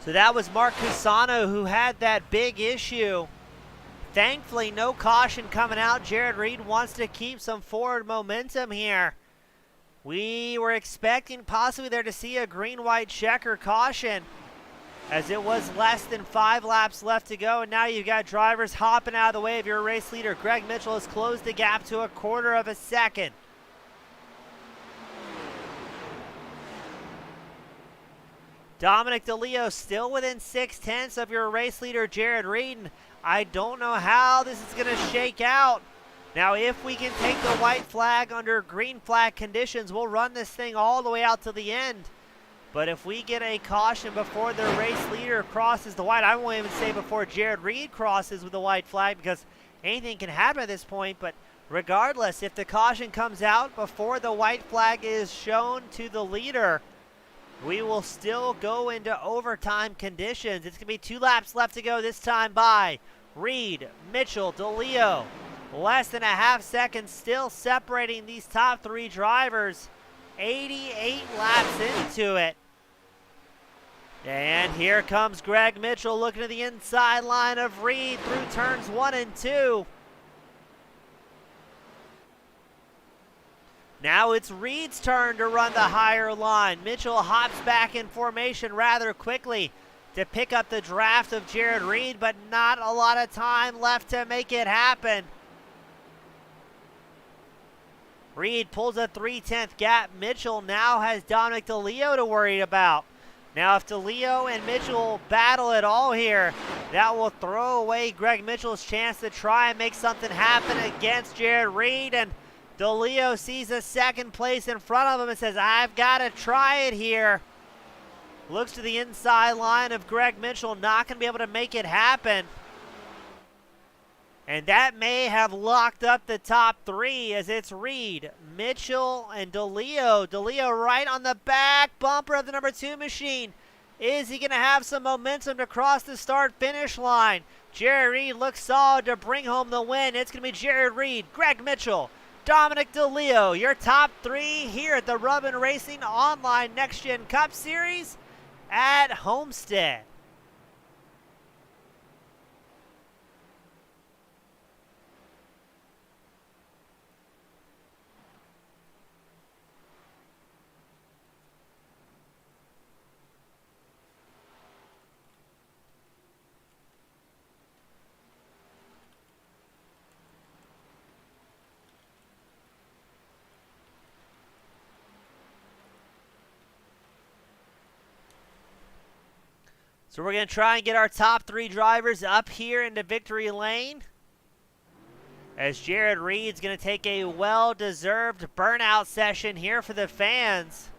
So that was Mark Cusano who had that big issue. Thankfully, no caution coming out. Jared Reed wants to keep some forward momentum here. We were expecting possibly there to see a green-white checker caution, as it was less than 5 laps left to go, and now you've got drivers hopping out of the way of your race leader. Greg Mitchell has closed the gap to 1/4 of a second. Dominic DeLeo still within 6/10 of your race leader, Jared Reed. I don't know how this is going to shake out. Now, if we can take the white flag under green flag conditions, we'll run this thing all the way out to the end. But if we get a caution before the race leader crosses the white, I won't even say before Jared Reed crosses with the white flag, because anything can happen at this point. But regardless, if the caution comes out before the white flag is shown to the leader, we will still go into overtime conditions. It's going to be 2 laps left to go this time by Reed, Mitchell, DeLeo. Less than a half second still separating these top 3 drivers. 88 laps into it. And here comes Greg Mitchell looking at the inside line of Reed through turns 1 and 2. Now it's Reed's turn to run the higher line. Mitchell hops back in formation rather quickly to pick up the draft of Jared Reed, but not a lot of time left to make it happen. Reed pulls a 3/10 gap. Mitchell now has Dominic DeLeo to worry about. Now if DeLeo and Mitchell battle at all here, that will throw away Greg Mitchell's chance to try and make something happen against Jared Reed. And DeLeo sees a second place in front of him and says, I've got to try it here. Looks to the inside line of Greg Mitchell, not going to be able to make it happen. And that may have locked up the top 3, as it's Reed, Mitchell, and DeLeo. DeLeo right on the back bumper of the number 2 machine. Is he going to have some momentum to cross the start-finish line? Jared Reed looks solid to bring home the win. It's going to be Jared Reed, Greg Mitchell, Dominic DeLeo, your top 3 here at the Rubbins Racing Online Next Gen Cup Series at Homestead. So we're going to try and get our top 3 drivers up here into victory lane, as Jared Reed's going to take a well-deserved burnout session here for the fans.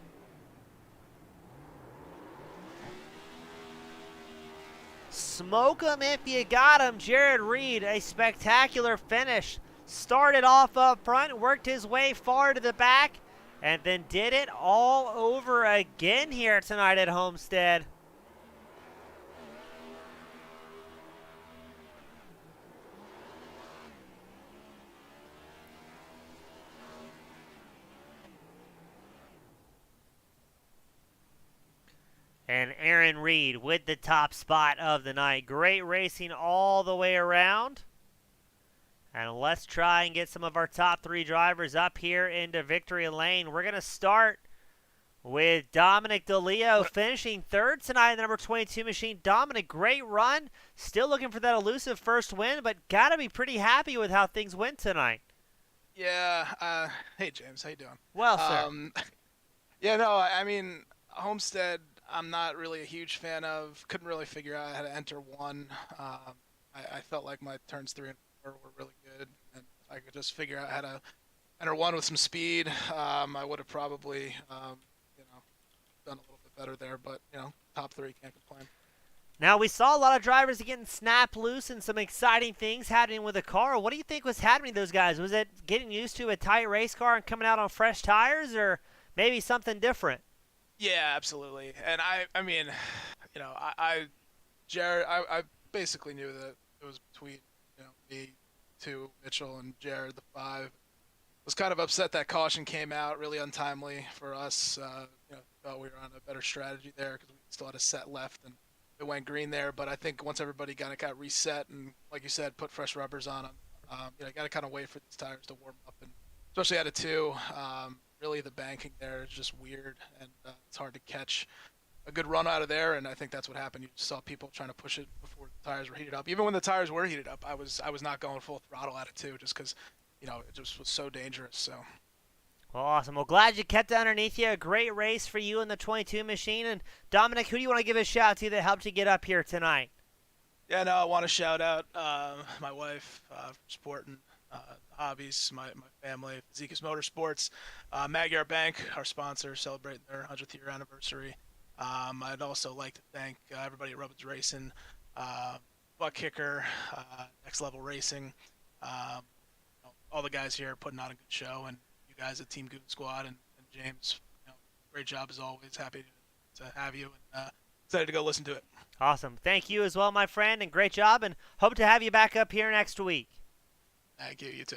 Smoke him if you got him. Jared Reed, a spectacular finish. Started off up front, worked his way far to the back, and then did it all over again here tonight at Homestead. And Aaron Reed with the top spot of the night. Great racing all the way around. And let's try and get some of our top 3 drivers up here into victory lane. We're going to start with Dominic DeLeo finishing 3rd tonight in the number 22 machine. Dominic, great run. Still looking for that elusive first win, but got to be pretty happy with how things went tonight. Yeah. Hey, James. How you doing? Well, sir. Yeah, no, I mean, Homestead, I'm not really a huge fan of. Couldn't really figure out how to enter 1. I felt like my turns 3 and 4 were really good, and if I could just figure out how to enter 1 with some speed, I would have probably, done a little bit better there. But top 3, can't complain. Now, we saw a lot of drivers getting snapped loose and some exciting things happening with the car. What do you think was happening to those guys? Was it getting used to a tight race car and coming out on fresh tires, or maybe something different? Yeah, absolutely. And I mean, Jared, I basically knew that it was between, me, 2, Mitchell, and Jared, the 5. Was kind of upset that caution came out really untimely for us. Thought we were on a better strategy there because we still had a set left and it went green there. But I think once everybody got reset and, like you said, put fresh rubbers on them, got to kind of wait for these tires to warm up, and especially out of 2. Really, the banking there is just weird, and it's hard to catch a good run out of there. And I think that's what happened. You saw people trying to push it before the tires were heated up. Even when the tires were heated up, I was not going full throttle out of 2 just because, it just was so dangerous. So. Well, awesome. Well, glad you kept it underneath you. A great race for you in the 22 machine. And Dominic, who do you want to give a shout to that helped you get up here tonight? Yeah, no, I want to shout out my wife for supporting hobbies, my family, Zekas Motorsports, Magyar Bank, our sponsor, celebrating their 100th year anniversary. I'd also like to thank everybody at Rubbins Racing, uh, Butt Kicker, Next Level Racing, um, all the guys here putting on a good show, and you guys at Team Goon Squad and James. Great job as always. Happy to have you, and excited to go listen to it. Awesome. Thank you as well, my friend, and great job, and hope to have you back up here next week. Thank you. You too.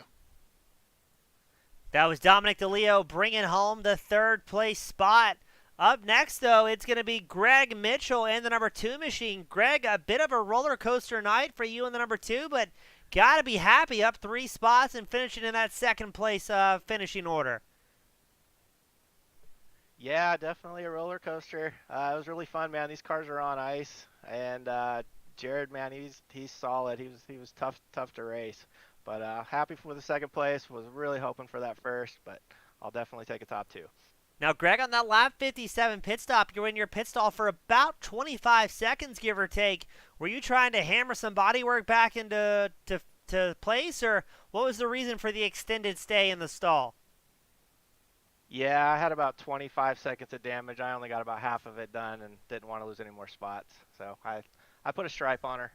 That was Dominic DeLeo bringing home the third place spot. Up next, though, it's going to be Greg Mitchell and the number 2 machine. Greg, a bit of a roller coaster night for you in the number 2, but got to be happy up 3 spots and finishing in that second place finishing order. Yeah, definitely a roller coaster. It was really fun, man. These cars are on ice, and Jared, man, he's solid. He was tough to race, but happy for the second place. Was really hoping for that first, but I'll definitely take a top 2. Now, Greg, on that lap 57 pit stop, you're in your pit stall for about 25 seconds, give or take. Were you trying to hammer some bodywork back into to place, or what was the reason for the extended stay in the stall? Yeah, I had about 25 seconds of damage. I only got about half of it done and didn't want to lose any more spots, so I put a stripe on her.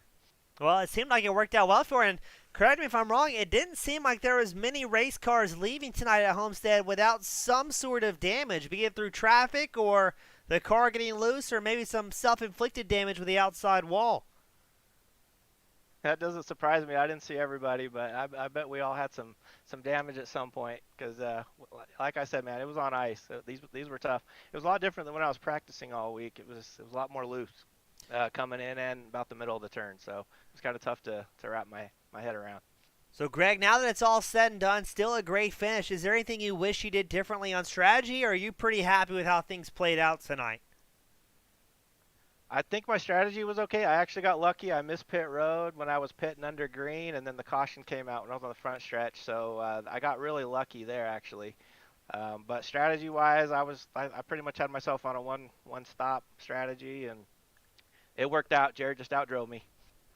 Well, it seemed like it worked out well for her, and correct me if I'm wrong, it didn't seem like there was many race cars leaving tonight at Homestead without some sort of damage, be it through traffic or the car getting loose or maybe some self-inflicted damage with the outside wall. That doesn't surprise me. I didn't see everybody, but I bet we all had some damage at some point because, like I said, man, it was on ice. These were tough. It was a lot different than when I was practicing all week. It was a lot more loose coming in and about the middle of the turn, so it was kind of tough to wrap my head around. So, Greg, now that it's all said and done, still a great finish. Is there anything you wish you did differently on strategy, or are you pretty happy with how things played out tonight? I think my strategy was okay. I actually got lucky. I missed pit road when I was pitting under green, and then the caution came out when I was on the front stretch. So I got really lucky there, actually. But strategy-wise, I pretty much had myself on a one-stop strategy, and it worked out. Jared just outdrove me.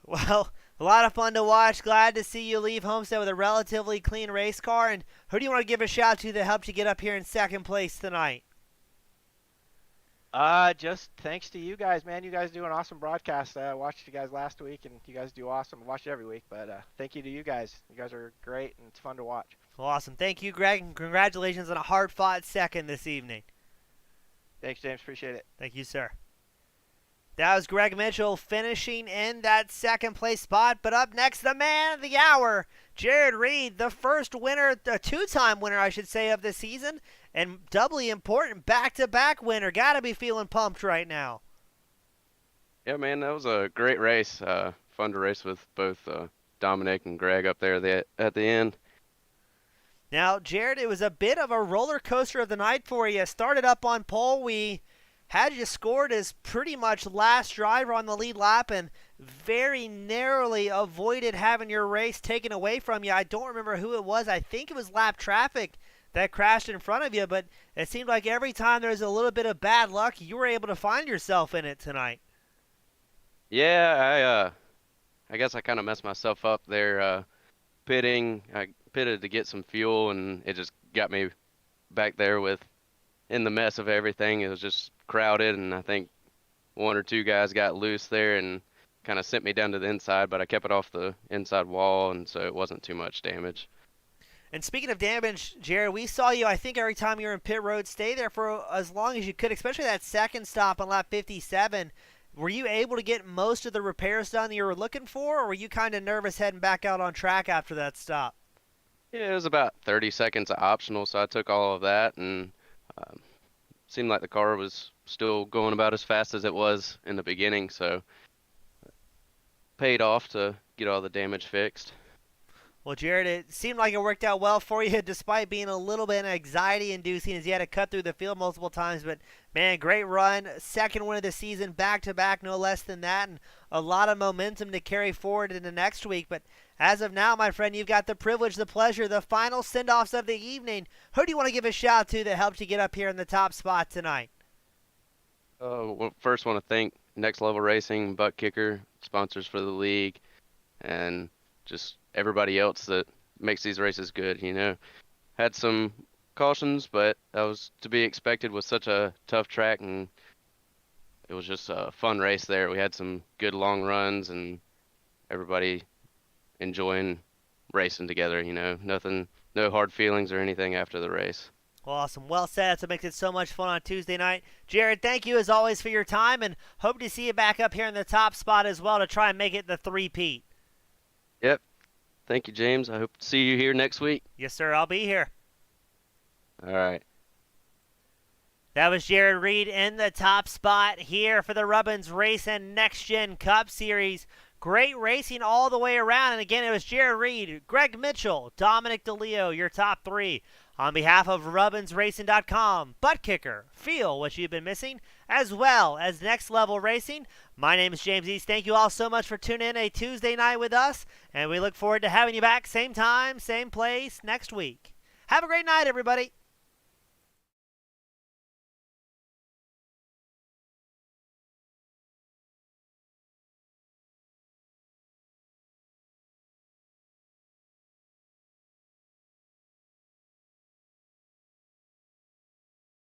Well, a lot of fun to watch. Glad to see you leave Homestead with a relatively clean race car. And who do you want to give a shout to that helped you get up here in second place tonight? Just thanks to you guys, man. You guys do an awesome broadcast. I watched you guys last week, and you guys do awesome. I watch it every week, but thank you to you guys. You guys are great, and it's fun to watch. Well, awesome. Thank you, Greg, and congratulations on a hard-fought second this evening. Thanks, James. Appreciate it. Thank you, sir. That was Greg Mitchell finishing in that second place spot. But up next, the man of the hour, Jared Reed, the first winner, the two-time winner, I should say, of the season, and doubly important, back-to-back winner. Got to be feeling pumped right now. Yeah, man, that was a great race. Fun to race with both Dominic and Greg up there at the end. Now, Jared, it was a bit of a roller coaster of the night for you. Started up on pole. We had you scored as pretty much last driver on the lead lap and very narrowly avoided having your race taken away from you. I don't remember who it was. I think it was lap traffic that crashed in front of you, but it seemed like every time there's a little bit of bad luck, you were able to find yourself in it tonight. Yeah, I guess I kind of messed myself up there pitting. I pitted to get some fuel, and it just got me back there in the mess of everything. It was just crowded, and I think one or two guys got loose there and kind of sent me down to the inside, but I kept it off the inside wall, and so it wasn't too much damage. And speaking of damage, Jared, we saw you, I think, every time you were in pit road, stay there for as long as you could, especially that second stop on lap 57. Were you able to get most of the repairs done that you were looking for, or were you kind of nervous heading back out on track after that stop? Yeah, it was about 30 seconds optional, so I took all of that, and seemed like the car was still going about as fast as it was in the beginning, so paid off to get all the damage fixed. Well, Jared, it seemed like it worked out well for you despite being a little bit anxiety-inducing as you had to cut through the field multiple times. But, man, great run. Second win of the season, back-to-back, no less than that, and a lot of momentum to carry forward into next week. But as of now, my friend, you've got the privilege, the pleasure, the final send-offs of the evening. Who do you want to give a shout to that helped you get up here in the top spot tonight? Well, first want to thank Next Level Racing, Butt Kicker, sponsors for the league, and just everybody else that makes these races good. Had some cautions, but that was to be expected with such a tough track, and it was just a fun race there. We had some good long runs and everybody enjoying racing together. Nothing, no hard feelings or anything after the race. Well, awesome. Well said. That's what makes it so much fun on Tuesday night. Jared, thank you as always for your time, and hope to see you back up here in the top spot as well to try and make it the three-peat. Yep. Thank you, James. I hope to see you here next week. Yes, sir. I'll be here. All right. That was Jared Reed in the top spot here for the Rubbins Racin Next Gen Cup Series. Great racing all the way around. And again, it was Jared Reed, Greg Mitchell, Dominic DeLeo, your top three. On behalf of RubbinsRacing.com, Butt Kicker, feel what you've been missing, as well as Next Level Racing. My name is James East. Thank you all so much for tuning in a Tuesday night with us, and we look forward to having you back same time, same place next week. Have a great night, everybody.